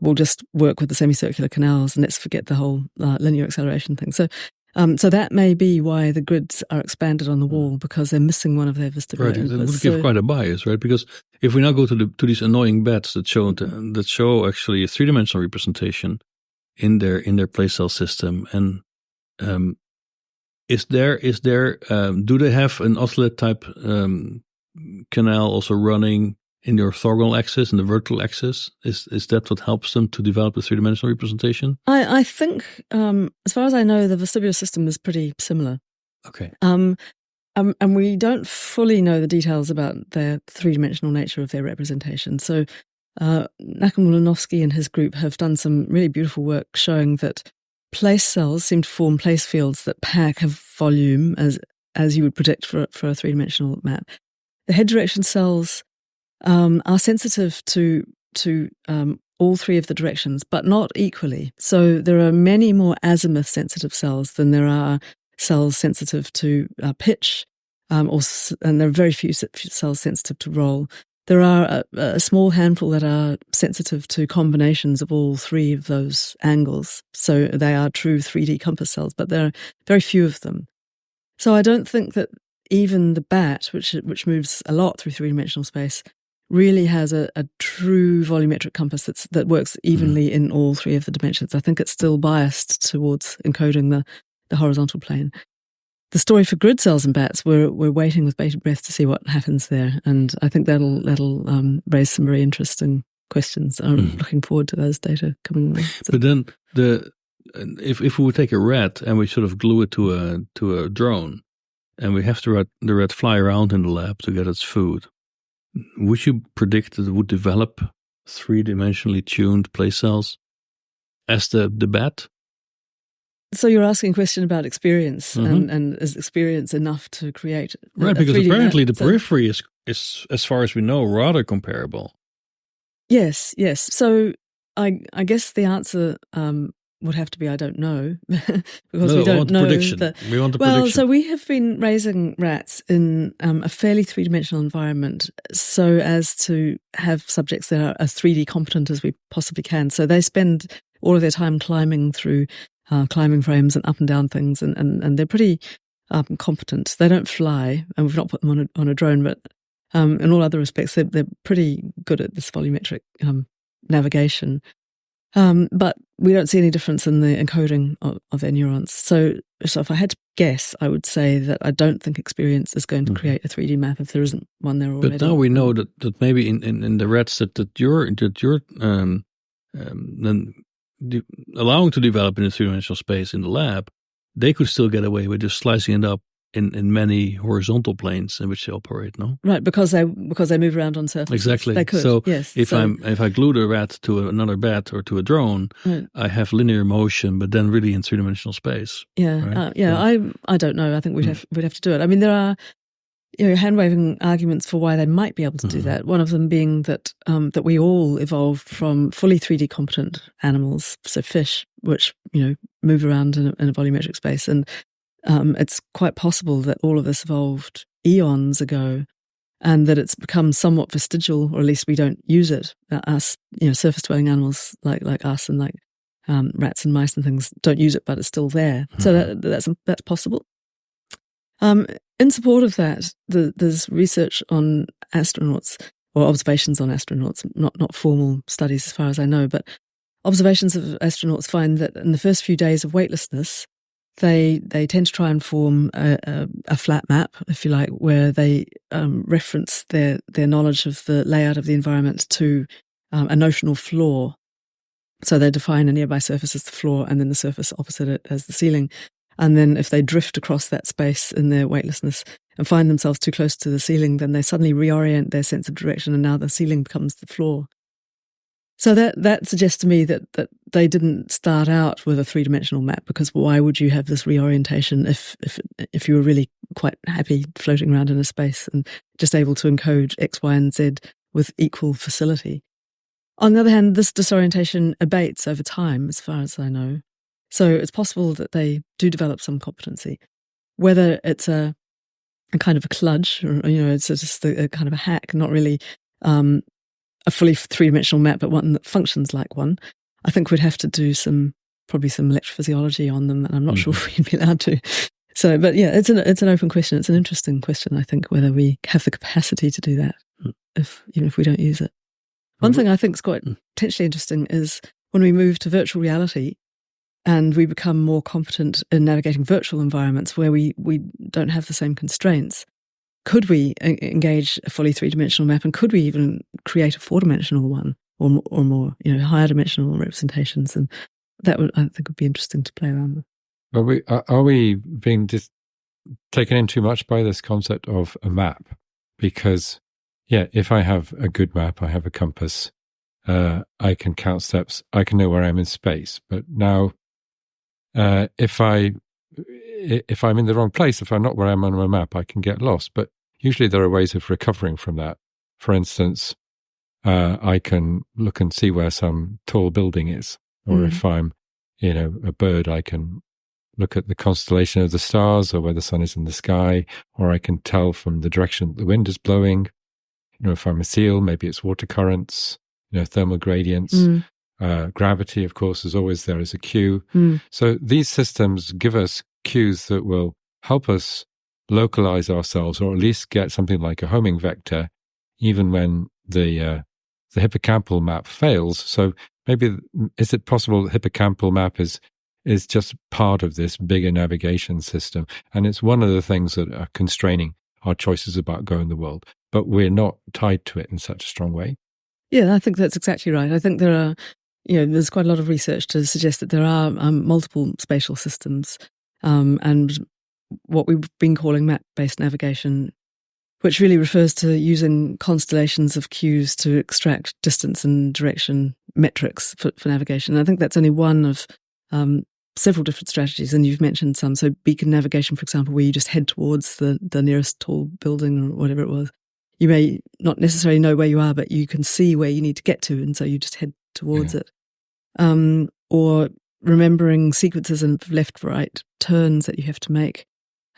we'll just work with the semicircular canals and let's forget the whole linear acceleration thing. So So that may be why the grids are expanded on the wall, because they're missing one of their vestibular Right, inputs. that would give quite a bias, right? Because if we now go to these annoying bats that show actually a three-dimensional representation in their place cell system, and is there do they have an oscillate type canal also running in the orthogonal axis and the vertical axis? Is that what helps them to develop a three-dimensional representation? I think, as far as I know, the vestibular system is pretty similar. Okay. And we don't fully know the details about their three-dimensional nature of their representation. So Nakamuranovsky and his group have done some really beautiful work showing that place cells seem to form place fields that pack a volume as you would predict for a three-dimensional map. The head direction cells are sensitive to all three of the directions, but not equally. So there are many more azimuth sensitive cells than there are cells sensitive to pitch, and there are very few cells sensitive to roll. There are a small handful that are sensitive to combinations of all three of those angles. So they are true 3D compass cells, but there are very few of them. So I don't think that even the bat, which moves a lot through three-dimensional space, really has a true volumetric compass that works evenly in all three of the dimensions. I think it's still biased towards encoding the horizontal plane. The story for grid cells and bats, we're waiting with bated breath to see what happens there, and I think that'll raise some very interesting questions. I'm looking forward to those data coming along. But then if we would take a rat and we sort of glue it to a drone, and we have the rat fly around in the lab to get its food, would you predict that it would develop three-dimensionally tuned place cells as the bat? So you're asking a question about experience, and is experience enough to create right? Because apparently the periphery is, as far as we know, rather comparable. Yes. So I guess the answer would have to be I don't know, because we don't know. We want a prediction. So we have been raising rats in a fairly three-dimensional environment, so as to have subjects that are as 3D competent as we possibly can. So they spend all of their time climbing through climbing frames and up and down things, and they're pretty competent. They don't fly, and we've not put them on a drone, but in all other respects, they're pretty good at this volumetric navigation. But we don't see any difference in the encoding of their neurons. So if I had to guess, I would say that I don't think experience is going to create a 3D map if there isn't one there already. But now we know that maybe in the rats that you're then allowing to develop in a three-dimensional space in the lab, they could still get away with just slicing it up in many horizontal planes in which they operate, no? Right, because they move around on surfaces. Exactly. They could, so yes. If I glue the rat to another bat or to a drone, right, I have linear motion, but then really in three-dimensional space. Yeah, right? I don't know. I think we'd have to do it. I mean, there are hand-waving arguments for why they might be able to do that. One of them being that we all evolved from fully 3D competent animals, so fish, which move around in a volumetric space, and it's quite possible that all of this evolved eons ago, and that it's become somewhat vestigial, or at least we don't use it. Us, surface-dwelling animals like us and like rats and mice and things don't use it, but it's still there. So that's possible. In support of that, there's research on astronauts, or observations on astronauts, not formal studies as far as I know, but observations of astronauts find that in the first few days of weightlessness, they tend to try and form a flat map, if you like, where they reference their knowledge of the layout of the environment to a notional floor. So they define a nearby surface as the floor, and then the surface opposite it as the ceiling. And then if they drift across that space in their weightlessness and find themselves too close to the ceiling, then they suddenly reorient their sense of direction, and now the ceiling becomes the floor. So that suggests to me that they didn't start out with a three-dimensional map, because why would you have this reorientation if you were really quite happy floating around in a space and just able to encode X, Y, and Z with equal facility? On the other hand, this disorientation abates over time, as far as I know. So it's possible that they do develop some competency, whether it's a kind of a kludge, or it's just a kind of a hack, not really a fully three-dimensional map, but one that functions like one. I think we'd have to do some probably some electrophysiology on them, and I'm not sure if we'd be allowed to. So, but yeah, it's an open question. It's an interesting question, I think, whether we have the capacity to do that if we don't use it. One thing I think is quite potentially interesting is when we move to virtual reality and we become more competent in navigating virtual environments where we don't have the same constraints. Could we engage a fully three-dimensional map, and could we even create a four-dimensional one or more, higher dimensional representations? And that I think would be interesting to play around with. Are we being taken in too much by this concept of a map? Because, if I have a good map, I have a compass, I can count steps, I can know where I am in space. But now, if I'm in the wrong place, if I'm not where I am on my map, I can get lost. But usually there are ways of recovering from that. For instance, I can look and see where some tall building is. Or if I'm, a bird, I can look at the constellation of the stars or where the sun is in the sky, or I can tell from the direction the wind is blowing. If I'm a seal, maybe it's water currents, thermal gradients. Gravity, of course, is always there as a cue. So these systems give us cues that will help us localize ourselves, or at least get something like a homing vector, even when the hippocampal map fails. So maybe, is it possible the hippocampal map is just part of this bigger navigation system, and it's one of the things that are constraining our choices about going the world, but we're not tied to it in such a strong way? Yeah, I think that's exactly right. I think there are, there's quite a lot of research to suggest that there are multiple spatial systems, and what we've been calling map-based navigation, which really refers to using constellations of cues to extract distance and direction metrics for navigation. And I think that's only one of several different strategies, and you've mentioned some. So beacon navigation, for example, where you just head towards the nearest tall building or whatever it was. You may not necessarily know where you are, but you can see where you need to get to, and so you just head towards it. Or remembering sequences of left-right turns that you have to make.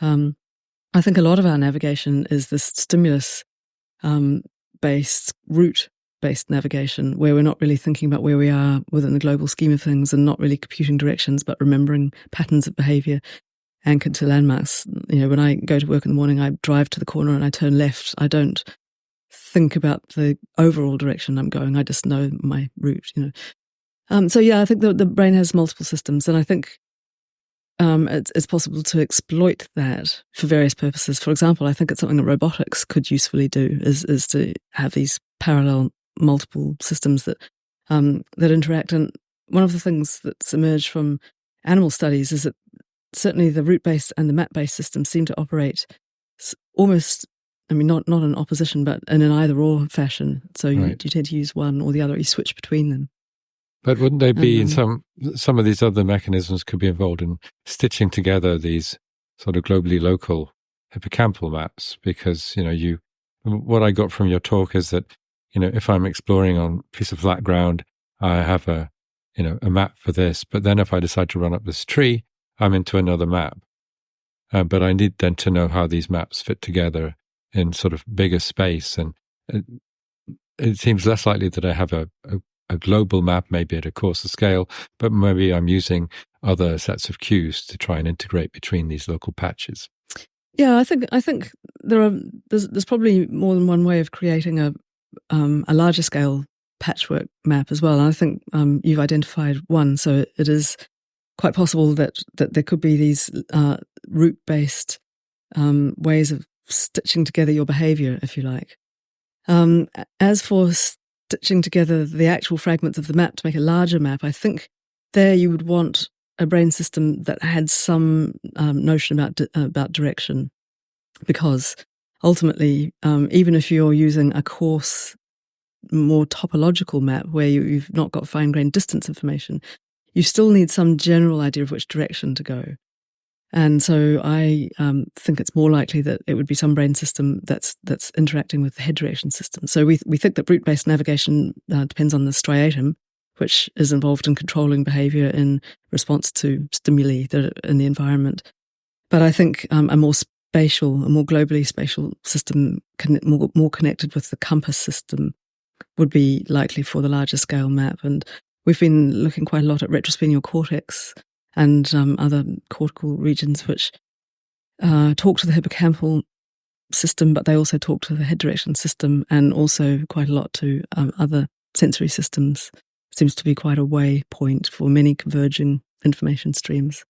I think a lot of our navigation is this stimulus-based, route-based navigation, where we're not really thinking about where we are within the global scheme of things, and not really computing directions, but remembering patterns of behavior anchored to landmarks. When I go to work in the morning, I drive to the corner and I turn left. I don't think about the overall direction I'm going. I just know my route, So I think the brain has multiple systems, and I think it's possible to exploit that for various purposes. For example, I think it's something that robotics could usefully do, is to have these parallel multiple systems that interact. And one of the things that's emerged from animal studies is that certainly the route-based and the map-based systems seem to operate almost, not in opposition, but in an either-or fashion. So you tend to use one or the other, you switch between them. But wouldn't they be in some of these other mechanisms could be involved in stitching together these sort of globally local hippocampal maps? Because, what I got from your talk is that, if I'm exploring on a piece of flat ground, I have a map for this. But then if I decide to run up this tree, I'm into another map. But I need then to know how these maps fit together in sort of bigger space. And it seems less likely that I have a global map, maybe at a coarser scale, but maybe I'm using other sets of cues to try and integrate between these local patches. Yeah, I think there's probably more than one way of creating a larger scale patchwork map as well. And I think you've identified one, so it is quite possible that there could be these route-based ways of stitching together your behavior, if you like. As for stitching together the actual fragments of the map to make a larger map, I think there you would want a brain system that had some notion about direction, because ultimately, even if you're using a coarse, more topological map where you've not got fine-grained distance information, you still need some general idea of which direction to go. And so I think it's more likely that it would be some brain system that's interacting with the head direction system. So we think that route-based navigation depends on the striatum, which is involved in controlling behavior in response to stimuli that are in the environment. But I think a more globally spatial system, more connected with the compass system, would be likely for the larger scale map. And we've been looking quite a lot at retrospinal cortex and other cortical regions which talk to the hippocampal system, but they also talk to the head direction system and also quite a lot to other sensory systems. Seems to be quite a waypoint for many converging information streams.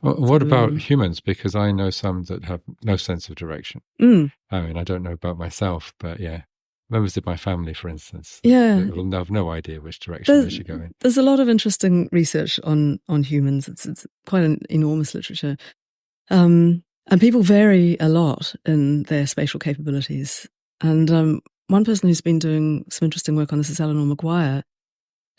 Well, what about humans? Because I know some that have no sense of direction. I mean, I don't know about myself, but yeah, members of my family, for instance, will have no idea which direction they should go in. There's a lot of interesting research on humans. It's quite an enormous literature. And people vary a lot in their spatial capabilities. And one person who's been doing some interesting work on this is Eleanor Maguire,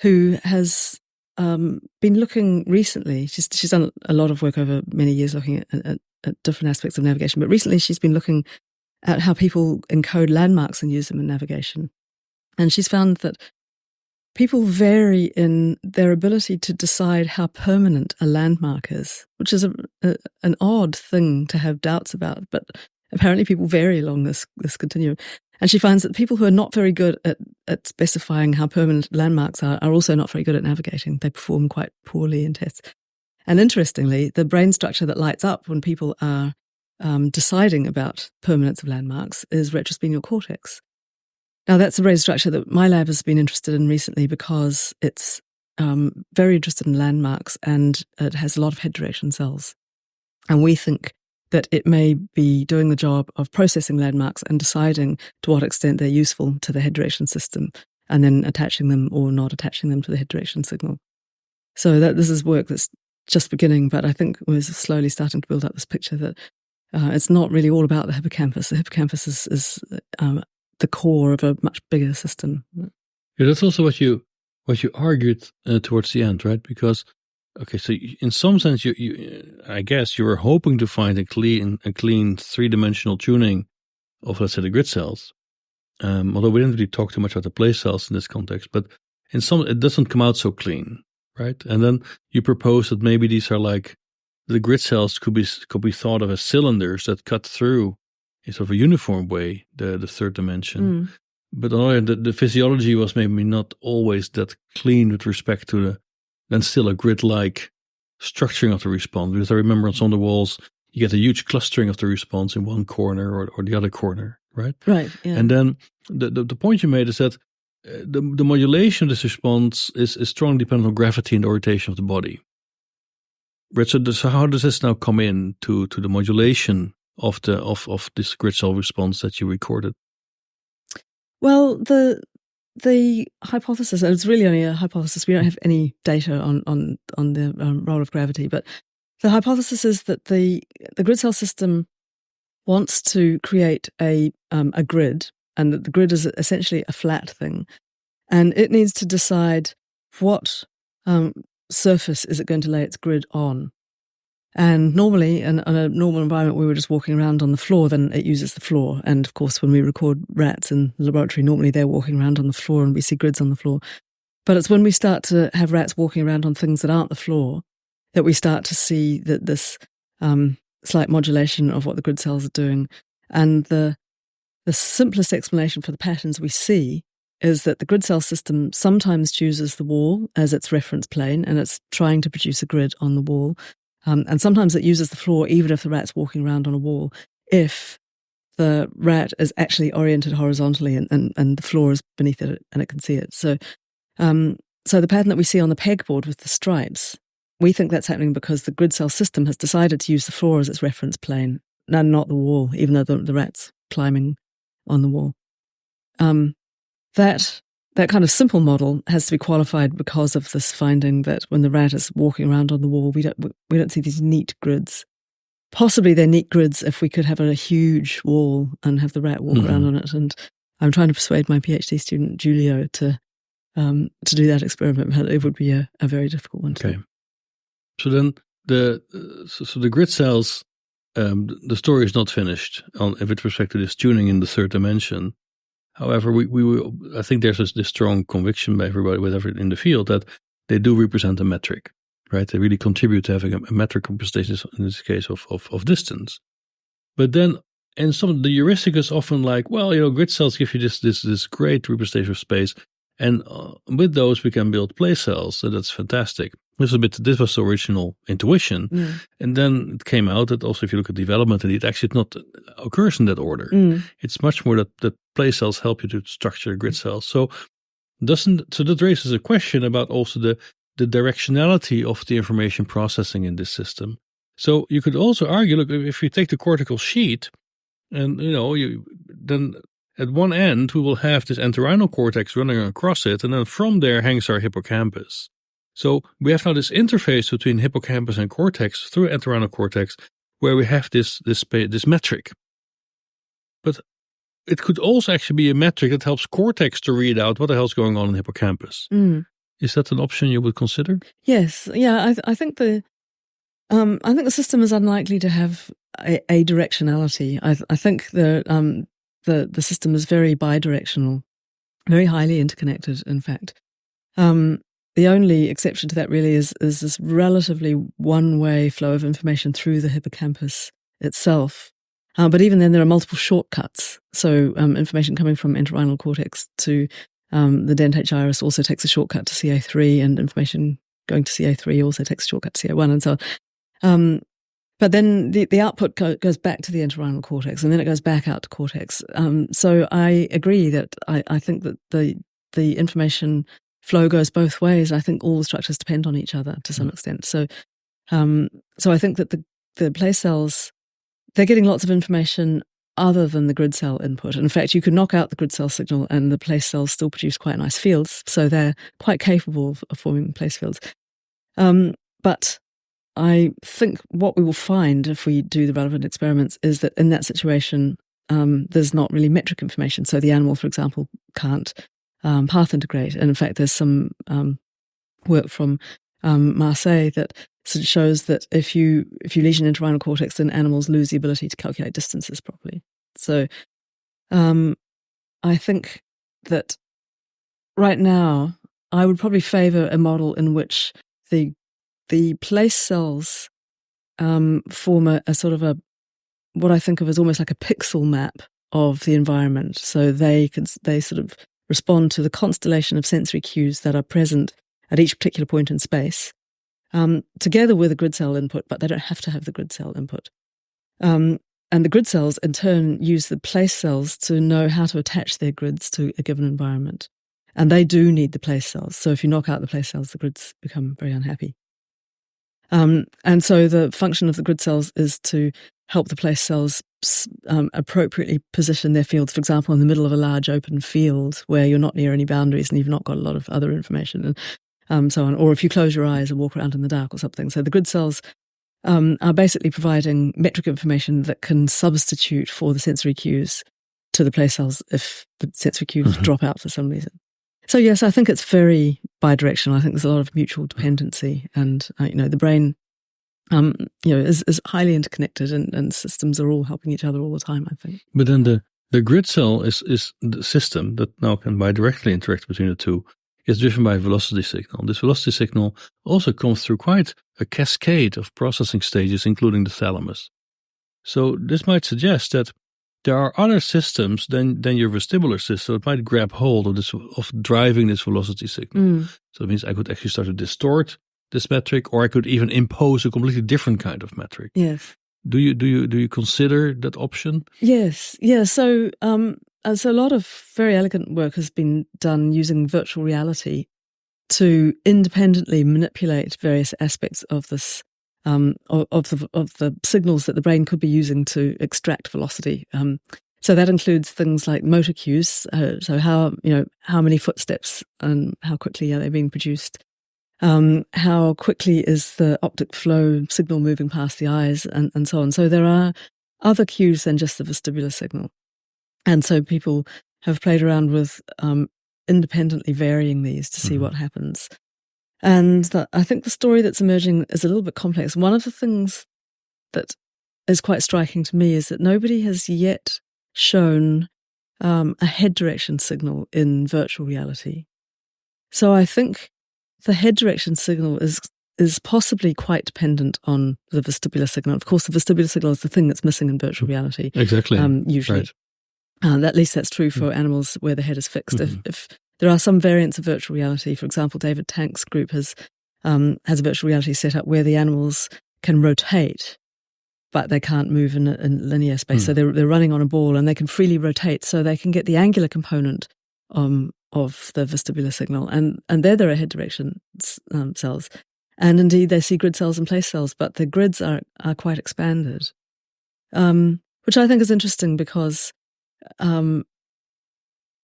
who has been looking recently. She's done a lot of work over many years looking at different aspects of navigation. But recently she's been looking at how people encode landmarks and use them in navigation. And she's found that people vary in their ability to decide how permanent a landmark is, which is an odd thing to have doubts about, but apparently people vary along this continuum. And she finds that people who are not very good at specifying how permanent landmarks are also not very good at navigating. They perform quite poorly in tests. And interestingly, the brain structure that lights up when people are deciding about permanence of landmarks is retrospinal cortex. Now, that's a brain structure that my lab has been interested in recently because it's very interested in landmarks and it has a lot of head direction cells. And we think that it may be doing the job of processing landmarks and deciding to what extent they're useful to the head direction system and then attaching them or not attaching them to the head direction signal. So this is work that's just beginning, but I think we're slowly starting to build up this picture that it's not really all about the hippocampus. The hippocampus is the core of a much bigger system. Yeah, that's also what you argued towards the end, right? Because so in some sense, you I guess you were hoping to find a clean 3-dimensional tuning of, let's say, the grid cells. Although we didn't really talk too much about the place cells in this context, but in some it doesn't come out so clean, right? And then you propose that maybe these are like the grid cells could be thought of as cylinders that cut through in sort of a uniform way the third dimension. But on the other hand, the physiology was maybe not always that clean with respect to then still a grid-like structuring of the response. Because I remember on some of the walls, you get a huge clustering of the response in one corner or the other corner, right? Right, yeah. And then the point you made is that the modulation of this response is strongly dependent on gravity and the orientation of the body. Right, so how does this now come in to the modulation of this grid cell response that you recorded? Well, the hypothesis, and it's really only a hypothesis, we don't have any data on the role of gravity, but the hypothesis is that the grid cell system wants to create a grid, and that the grid is essentially a flat thing, and it needs to decide what surface is it going to lay its grid on. And normally, in a normal environment, we were just walking around on the floor, then it uses the floor. And of course, when we record rats in the laboratory, normally they're walking around on the floor and we see grids on the floor. But it's when we start to have rats walking around on things that aren't the floor that we start to see that this slight modulation of what the grid cells are doing. And the simplest explanation for the patterns we see is that the grid cell system sometimes chooses the wall as its reference plane, and it's trying to produce a grid on the wall. And sometimes it uses the floor even if the rat's walking around on a wall, if the rat is actually oriented horizontally and the floor is beneath it and it can see it. So the pattern that we see on the pegboard with the stripes, we think that's happening because the grid cell system has decided to use the floor as its reference plane and not the wall, even though the rat's climbing on the wall. That kind of simple model has to be qualified because of this finding that when the rat is walking around on the wall, we don't see these neat grids. Possibly they're neat grids if we could have a huge wall and have the rat walk around on it. And I'm trying to persuade my PhD student Giulio to do that experiment, but it would be a very difficult one to do. So then the grid cells, the story is not finished with respect to this tuning in the third dimension. However, I think there's this strong conviction by everybody in the field that they do represent a metric, right? They really contribute to having a metric representation, in this case of distance. But then, and some of the heuristic is often like, well, grid cells give you this great representation of space, And with those, we can build place cells. So that's fantastic. This was the original intuition. Yeah. And then it came out that also if you look at development, it actually not occurs in that order. It's much more that place cells help you to structure grid cells. So that raises a question about also the directionality of the information processing in this system. So you could also argue, look, if you take the cortical sheet and, then at one end, we will have this entorhinal cortex running across it, and then from there hangs our hippocampus. So we have now this interface between hippocampus and cortex through entorhinal cortex, where we have this metric. But it could also actually be a metric that helps cortex to read out what the hell's going on in hippocampus. Is that an option you would consider? Yes. Yeah. I think the system is unlikely to have a directionality. I think the system is very bidirectional, very highly interconnected, in fact. The only exception to that really is this relatively one-way flow of information through the hippocampus itself. But even then, there are multiple shortcuts. So information coming from entorhinal cortex to the dentate gyrus also takes a shortcut to CA3, and information going to CA3 also takes a shortcut to CA1, and so on. But then the output goes back to the entorhinal cortex, and then it goes back out to cortex. So I agree that I think that the information flow goes both ways. I think all the structures depend on each other to some extent. So I think that the place cells, they're getting lots of information other than the grid cell input. In fact, you could knock out the grid cell signal and the place cells still produce quite nice fields. So they're quite capable of forming place fields. But I think what we will find if we do the relevant experiments is that in that situation, there's not really metric information. So the animal, for example, can't path integrate. And in fact, there's some work from Marseille that sort of shows that if you lesion entorhinal cortex, then animals lose the ability to calculate distances properly. So I think that right now, I would probably favor a model in which the place cells form a sort of what I think of as almost like a pixel map of the environment. So they sort of respond to the constellation of sensory cues that are present at each particular point in space, together with a grid cell input, but they don't have to have the grid cell input. And the grid cells, in turn, use the place cells to know how to attach their grids to a given environment. And they do need the place cells. So if you knock out the place cells, the grids become very unhappy. And so the function of the grid cells is to help the place cells appropriately position their fields, for example, in the middle of a large open field where you're not near any boundaries and you've not got a lot of other information and so on. Or if you close your eyes and walk around in the dark or something. So the grid cells are basically providing metric information that can substitute for the sensory cues to the place cells if the sensory cues drop out for some reason. So yes, I think it's very bidirectional. I think there's a lot of mutual dependency, and the brain, is highly interconnected, and systems are all helping each other all the time, I think. But then the grid cell is the system that now can bidirectly interact between the two. Is driven by a velocity signal. This velocity signal also comes through quite a cascade of processing stages, including the thalamus. So this might suggest that there are other systems than your vestibular system that might grab hold of driving this velocity signal. So it means I could actually start to distort this metric, or I could even impose a completely different kind of metric. Yes. Do you consider that option? Yes. Yeah. So a lot of very elegant work has been done using virtual reality to independently manipulate various aspects of this. Of the signals that the brain could be using to extract velocity. So that includes things like motor cues. So how many footsteps and how quickly are they being produced? How quickly is the optic flow signal moving past the eyes, and so on. So there are other cues than just the vestibular signal. And so people have played around with independently varying these to see what happens. And I think the story that's emerging is a little bit complex. One of the things that is quite striking to me is that nobody has yet shown a head direction signal in virtual reality. So I think the head direction signal is possibly quite dependent on the vestibular signal. Of course, the vestibular signal is the thing that's missing in virtual reality. Exactly. Usually. Right. At least that's true for animals where the head is fixed. If There are some variants of virtual reality. For example, David Tank's group has a virtual reality set up where the animals can rotate, but they can't move in linear space. So they're running on a ball and they can freely rotate, so they can get the angular component of the vestibular signal. And there are head direction cells. And indeed, they see grid cells and place cells, but the grids are quite expanded, which I think is interesting because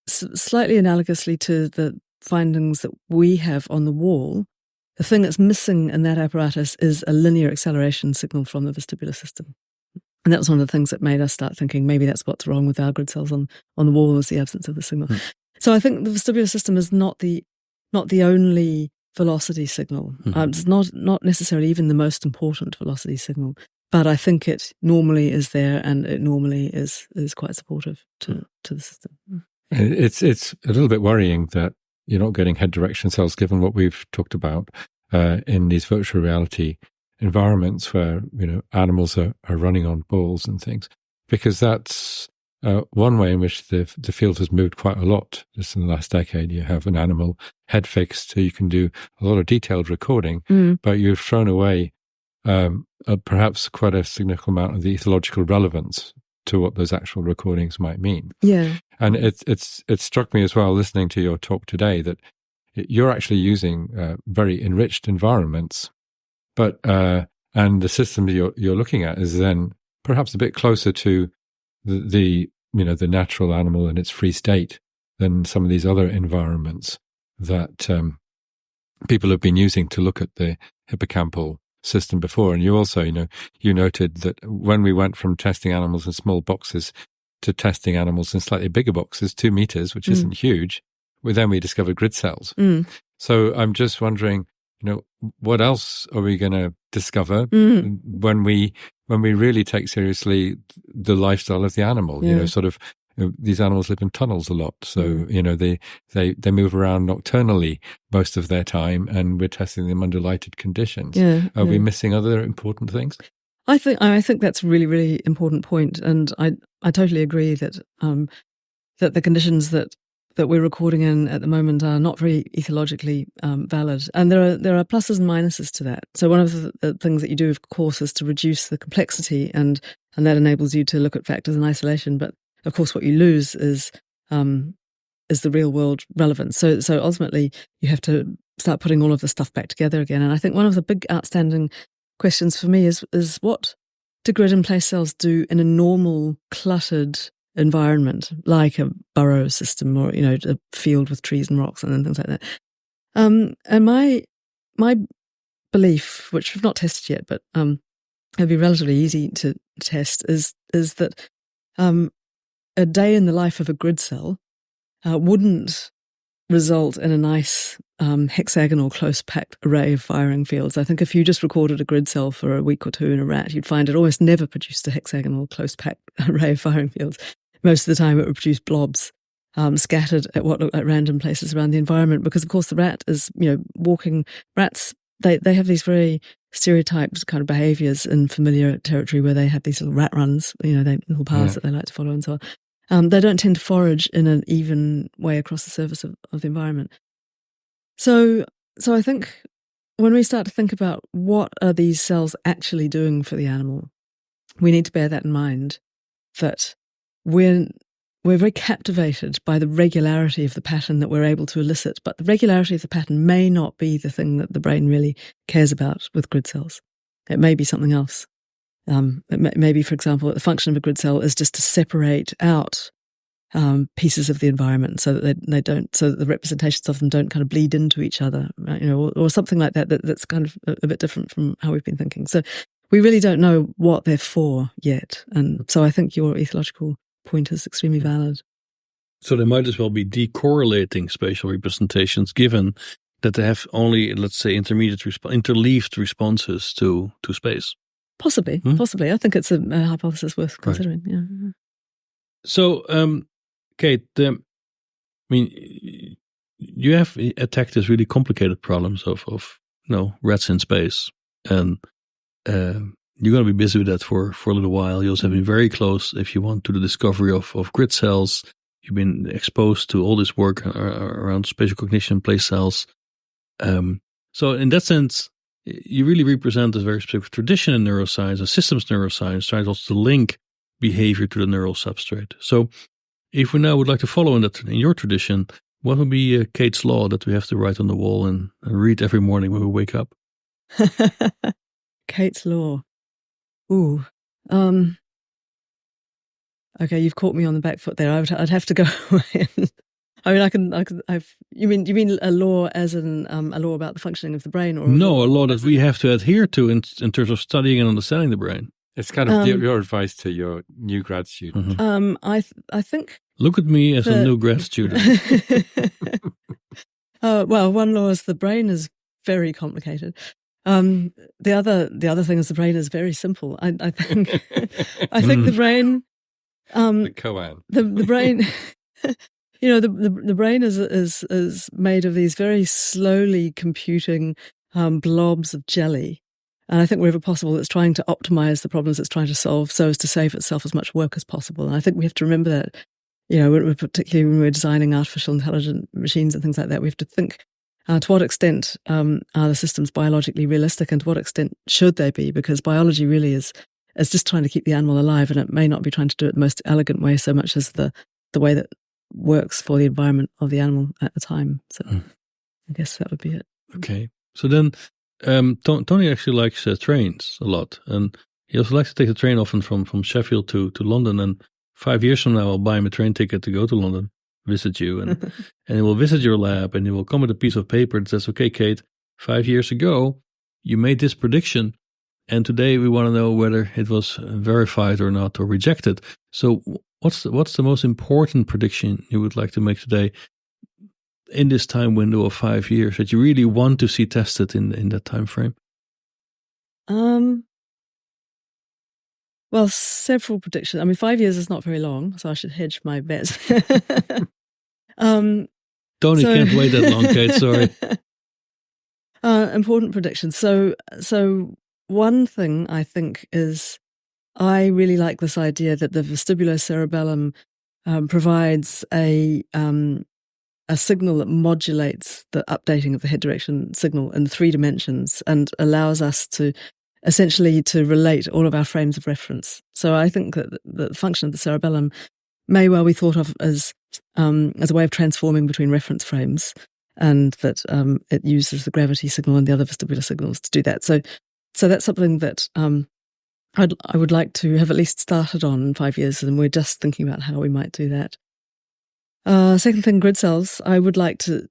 slightly analogously to the findings that we have on the wall, the thing that's missing in that apparatus is a linear acceleration signal from the vestibular system. And that was one of the things that made us start thinking maybe that's what's wrong with our grid cells on the wall, is the absence of the signal. So I think the vestibular system is not the only velocity signal. It's not necessarily even the most important velocity signal, but I think it normally is there, and it normally is quite supportive to the system. It's a little bit worrying that you're not getting head direction cells, given what we've talked about in these virtual reality environments where animals are running on balls and things, because that's one way in which the field has moved quite a lot just in the last decade. You have an animal head fixed, so you can do a lot of detailed recording, but you've thrown away perhaps quite a significant amount of the ethological relevance to what those actual recordings might mean. Yeah. And it struck me as well, listening to your talk today, that you're actually using very enriched environments, but and the system you're looking at is then perhaps a bit closer to the natural animal in its free state than some of these other environments that people have been using to look at the hippocampal system before. And you also, you noted that when we went from testing animals in small boxes to testing animals in slightly bigger boxes, 2 meters, which isn't huge, then we discovered grid cells. So I'm just wondering, what else are we going to discover when we really take seriously the lifestyle of the animal? These animals live in tunnels a lot, so they move around nocturnally most of their time, and we're testing them under lighted conditions. Are we missing other important things? I think that's a really, really important point, and I totally agree that that the conditions that we're recording in at the moment are not very ethologically valid, and there are pluses and minuses to that. So one of the things that you do, of course, is to reduce the complexity, and that enables you to look at factors in isolation. But of course, what you lose is the real world relevance. So ultimately, you have to start putting all of the stuff back together again. And I think one of the big outstanding questions for me is what do grid and place cells do in a normal cluttered environment, like a burrow system or a field with trees and rocks and things like that. And my belief, which we've not tested yet, but it'd be relatively easy to test, is that a day in the life of a grid cell wouldn't result in a nice hexagonal close-packed array of firing fields. I think if you just recorded a grid cell for a week or two in a rat, you'd find it almost never produced a hexagonal close-packed array of firing fields. Most of the time it would produce blobs scattered at what look like random places around the environment, because of course the rat is, walking. Rats, they have these very stereotyped kind of behaviours in familiar territory where they have these little rat runs, little paths that they like to follow and so on. They don't tend to forage in an even way across the surface of the environment. So I think when we start to think about what are these cells actually doing for the animal, we need to bear that in mind, that we're very captivated by the regularity of the pattern that we're able to elicit, but the regularity of the pattern may not be the thing that the brain really cares about with grid cells. It may be something else. It may be, for example, the function of a grid cell is just to separate out pieces of the environment so that they don't, so that the representations of them don't kind of bleed into each other, or something like that. That's kind of a bit different from how we've been thinking. So we really don't know what they're for yet, and so I think your ethological point is extremely valid. So they might as well be decorrelating spatial representations, given that they have only, let's say, interleaved responses to space. Possibly. I think it's a hypothesis worth considering. Right. Yeah. So, Kate, you have attacked this really complicated problems of rats in space, and you're going to be busy with that for a little while. You also have been very close, if you want, to the discovery of grid cells you've been exposed to all this work around spatial cognition, place cells. So in that sense, you really represent a very specific tradition in neuroscience, a systems neuroscience, trying also to link behavior to the neural substrate. So if we now would like to follow in your tradition, what would be Kate's law that we have to write on the wall and read every morning when we wake up? Kate's law. Ooh. Okay, you've caught me on the back foot there. I'd have to go away. You mean a law as in a law about the functioning of the brain, or no, a law that we have to adhere to in terms of studying and understanding the brain. It's kind of your advice to your new grad student. Mm-hmm. I think. Look at me as a new grad student. Well, one law is the brain is very complicated. The other thing is the brain is very simple. I think the brain. The koan. The brain. The brain is made of these very slowly computing blobs of jelly. And I think wherever possible, it's trying to optimize the problems it's trying to solve so as to save itself as much work as possible. And I think we have to remember that, particularly when we're designing artificial intelligent machines and things like that, we have to think to what extent are the systems biologically realistic and to what extent should they be? Because biology really is just trying to keep the animal alive, and it may not be trying to do it the most elegant way so much as the way that works for the environment of the animal at the time. So I guess that would be it. Okay. So then Tony actually likes trains a lot, and he also likes to take the train often from Sheffield to London. And 5 years from now, I'll buy him a train ticket to go to London, visit you, and he will visit your lab, and he will come with a piece of paper that says, "Okay, Kate, 5 years ago, you made this prediction, and today we want to know whether it was verified or not, or rejected." So what's the most important prediction you would like to make today in this time window of 5 years that you really want to see tested in that time frame? Well, several predictions. I mean, 5 years is not very long, so I should hedge my bets. Tony can't wait that long, Kate. Sorry. Important predictions. So one thing I think is I really like this idea that the vestibulocerebellum provides a signal that modulates the updating of the head direction signal in 3 dimensions and allows us to essentially to relate all of our frames of reference. So I think that the function of the cerebellum may well be thought of as a way of transforming between reference frames, and that it uses the gravity signal and the other vestibular signals to do that. So that's something that I would like to have at least started on in 5 years, and we're just thinking about how we might do that. Second thing, grid cells. I would like to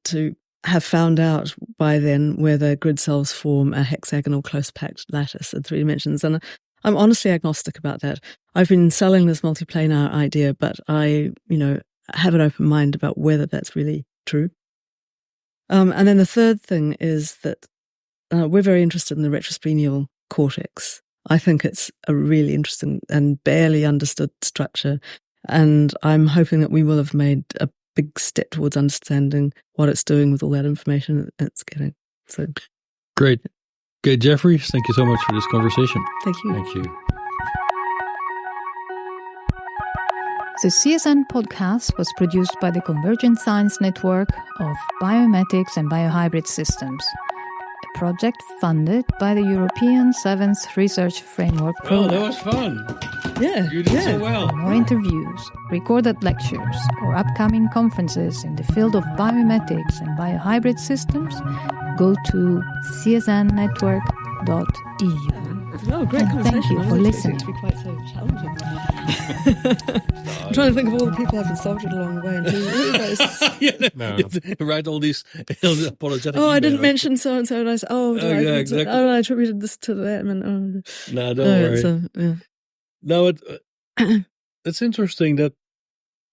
have found out by then whether grid cells form a hexagonal close-packed lattice in 3 dimensions. And I'm honestly agnostic about that. I've been selling this multiplanar idea, but I, have an open mind about whether that's really true. And then the third thing is that we're very interested in the retrosplenial cortex. I think it's a really interesting and barely understood structure. And I'm hoping that we will have made a big step towards understanding what it's doing with all that information it's getting. So great. Okay, Jeffrey, thank you so much for this conversation. Thank you. Thank you. The CSN podcast was produced by the Convergent Science Network of Biomimetics and Biohybrid Systems, a project funded by the European 7th Research Framework Program. Oh, that was fun. Yeah. You did so well. For more interviews, recorded lectures, or upcoming conferences in the field of biomimetics and biohybrid systems, go to csnnetwork.eu. Oh, great And conversation. thank you for listening. To be quite so challenging. I'm trying to think of all the people I've insulted along the way and who knows. Write all these apologetic I emails. didn't mention so and so, and I said, exactly. I attributed this to them, and No, don't worry. So, yeah. No, it's interesting that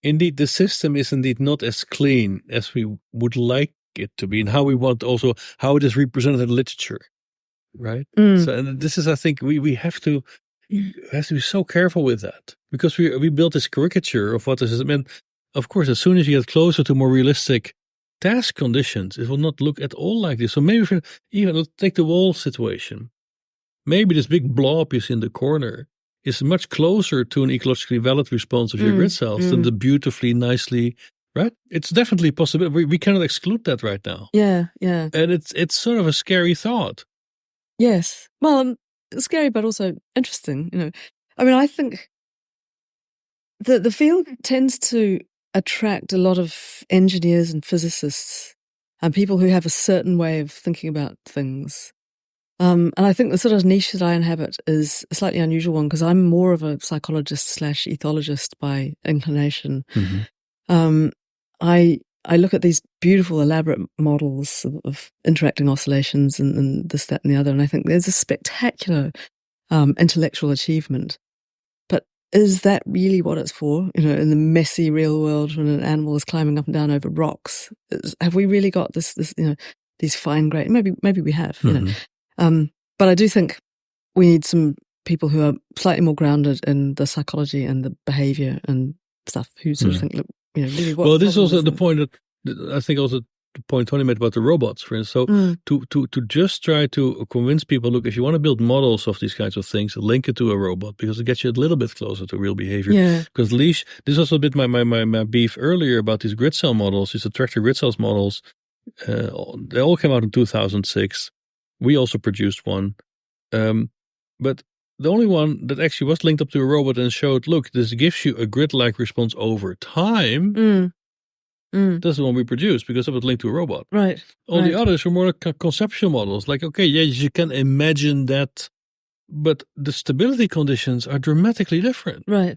indeed the system is indeed not as clean as we would like it to be, and how we want also how it is represented in literature, right? So, and this is, I think, we have to be so careful with that, because we built this caricature of what this is. I mean, of course, as soon as you get closer to more realistic task conditions, it will not look at all like this. So maybe even take the wall situation. Maybe this big blob you see in the corner is much closer to an ecologically valid response of your grid cells than the beautifully, nicely, right? It's definitely possible. We cannot exclude that right now. Yeah. And it's sort of a scary thought. Yes. Well, scary, but also interesting, I mean, I think the field tends to attract a lot of engineers and physicists and people who have a certain way of thinking about things. And I think the sort of niche that I inhabit is a slightly unusual one because I'm more of a psychologist/ethologist by inclination. I look at these beautiful, elaborate models of interacting oscillations and this, that, and the other, and I think there's a spectacular intellectual achievement. But is that really what it's for? In the messy real world, when an animal is climbing up and down over rocks, have we really got this? These fine grain? Maybe we have. But I do think we need some people who are slightly more grounded in the psychology and the behavior and stuff. Who sort of think, look, really what. Well, this is also the point that I think also the point Tony made about the robots, for instance. So to just try to convince people, look, if you want to build models of these kinds of things, link it to a robot because it gets you a little bit closer to real behavior. Yeah. Because this is also a bit my beef earlier about these grid cell models, these attractor grid cells models. They all came out in 2006. We also produced one. But the only one that actually was linked up to a robot and showed, look, this gives you a grid-like response over time. That's the one we produced because it was linked to a robot. Right. All the others were more like conceptual models. Like, okay, yeah, you can imagine that, but the stability conditions are dramatically different. Right.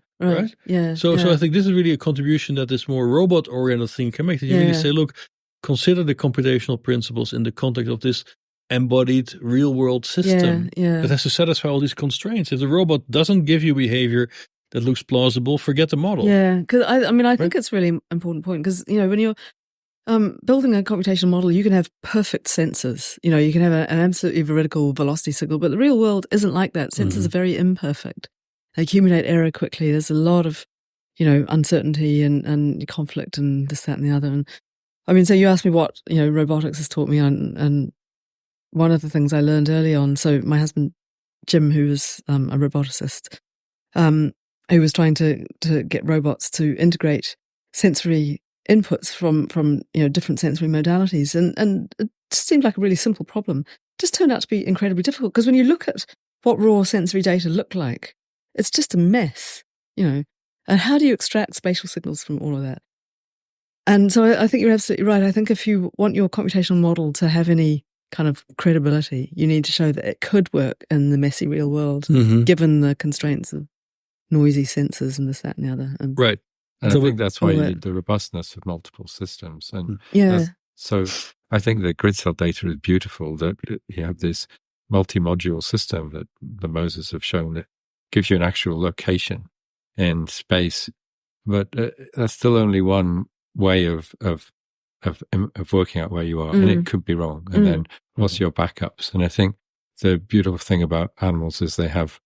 Yeah. So I think this is really a contribution that this more robot-oriented thing can make. That you really say, look, consider the computational principles in the context of this embodied real-world system. It has to satisfy all these constraints. If the robot doesn't give you behavior that looks plausible, forget the model. Yeah, because I think it's a really important point because, when you're building a computational model, you can have perfect sensors. You can have an absolutely veridical velocity signal, but the real world isn't like that. Sensors are very imperfect. They accumulate error quickly. There's a lot of, uncertainty and conflict and this, that, and the other. And I mean, so you asked me what, robotics has taught me, and one of the things I learned early on, so my husband, Jim, who was a roboticist, who was trying to get robots to integrate sensory inputs from different sensory modalities. And it seemed like a really simple problem. It just turned out to be incredibly difficult because when you look at what raw sensory data look like, it's just a mess, And how do you extract spatial signals from all of that? And so I think you're absolutely right. I think if you want your computational model to have any kind of credibility, you need to show that it could work in the messy real world, given the constraints of noisy sensors and this, that, and the other. Right. And I think that's why you need the robustness of multiple systems. And so I think the grid cell data is beautiful, that you have this multi-module system that the Moses have shown that gives you an actual location in space. But that's still only one way of working out where you are, and it could be wrong. And then what's your backups? And I think the beautiful thing about animals is they have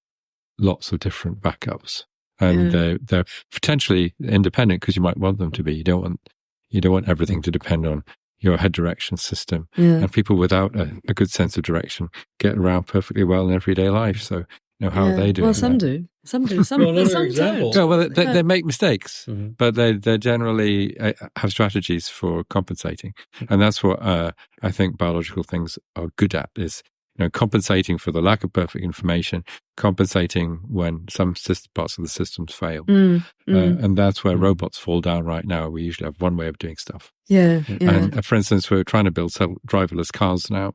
lots of different backups, and they're potentially independent because you might want them to be. You don't want everything to depend on your head direction system. And people without a good sense of direction get around perfectly well in everyday life. So how are they doing? Well, some do. Some do. Some don't. Well, they make mistakes, but they generally have strategies for compensating, and that's what I think biological things are good at: is compensating for the lack of perfect information, compensating when some parts of the systems fail, and that's where robots fall down right now. We usually have one way of doing stuff. And for instance, we're trying to build driverless cars now,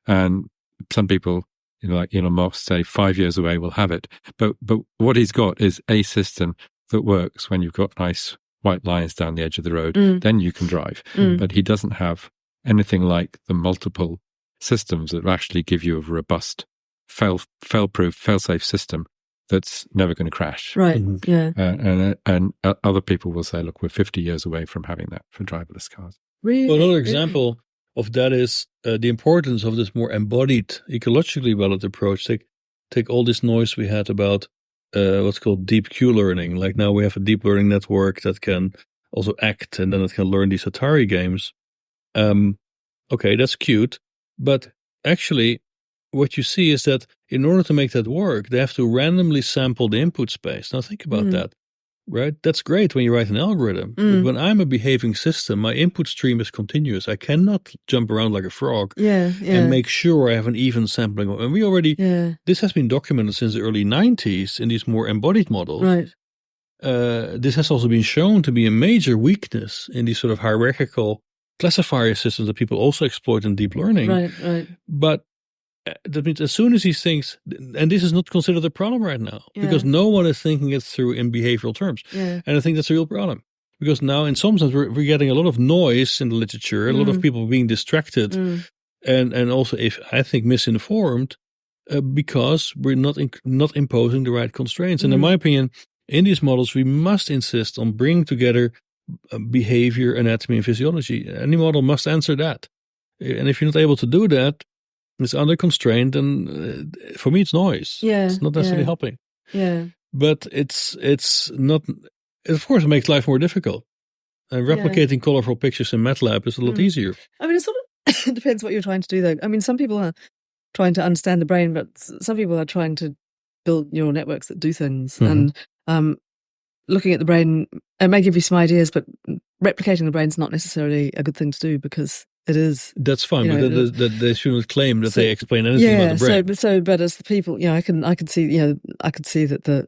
and some people, like Elon Musk, say 5 years away we'll have it. But what he's got is a system that works when you've got nice white lines down the edge of the road. Then you can drive. But he doesn't have anything like the multiple systems that actually give you a robust, fail-proof, fail-safe system that's never going to crash. Right. And other people will say, look, we're 50 years away from having that for driverless cars. Really? Well, another example of that is the importance of this more embodied, ecologically valid approach. Take all this noise we had about what's called deep Q learning. Like now we have a deep learning network that can also act, and then it can learn these Atari games. Okay, that's cute, but actually what you see is that in order to make that work, they have to randomly sample the input space. Now think about that, right? That's great when you write an algorithm. But when I'm a behaving system, my input stream is continuous. I cannot jump around like a frog and make sure I have an even sampling. And we already, this has been documented since the early 90s in these more embodied models. Right. This has also been shown to be a major weakness in these sort of hierarchical classifier systems that people also exploit in deep learning. Right. But that means as soon as these things, and this is not considered a problem right now, because no one is thinking it through in behavioral terms. And I think that's a real problem. Because now in some sense we're getting a lot of noise in the literature, a lot of people being distracted and also, if I think, misinformed because we're not imposing the right constraints. And in my opinion, in these models, we must insist on bringing together behavior, anatomy, and physiology. Any model must answer that. And if you're not able to do that, it's under constraint, and for me, it's noise. It's not necessarily helping. But it's not. Of course, it makes life more difficult. And replicating colorful pictures in MATLAB is a lot easier. I mean, it sort of depends what you're trying to do, though. I mean, some people are trying to understand the brain, but some people are trying to build neural networks that do things. And looking at the brain, it may give you some ideas, but replicating the brain is not necessarily a good thing to do because it is. That's fine, but they shouldn't claim that they explain anything about the brain. But as the people, I could see, I could see that the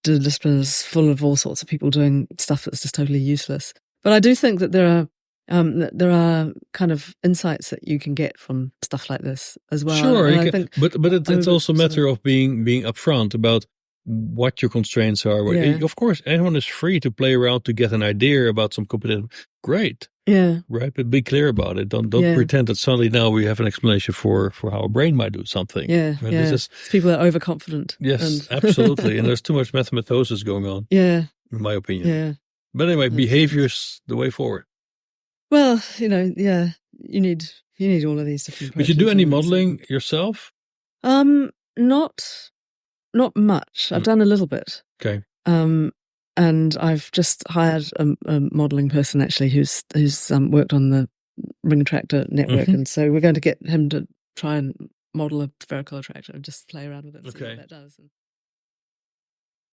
discipline is full of all sorts of people doing stuff that's just totally useless. But I do think that there are kind of insights that you can get from stuff like this as well. Sure, but it's also a matter of being upfront about what your constraints are. Of course, anyone is free to play around to get an idea about some competitive. Great. Right. But be clear about it. Don't pretend that suddenly now we have an explanation for how a brain might do something. People are overconfident. Yes, absolutely. And there's too much mathematosis going on. In my opinion. But anyway, behavior's the way forward. Well, you need all of these different approaches. But you do any modeling yourself? Not much. I've done a little bit. Okay. And I've just hired a modelling person actually who's worked on the ring attractor network, and so we're going to get him to try and model a spherical attractor and just play around with it and see what that does.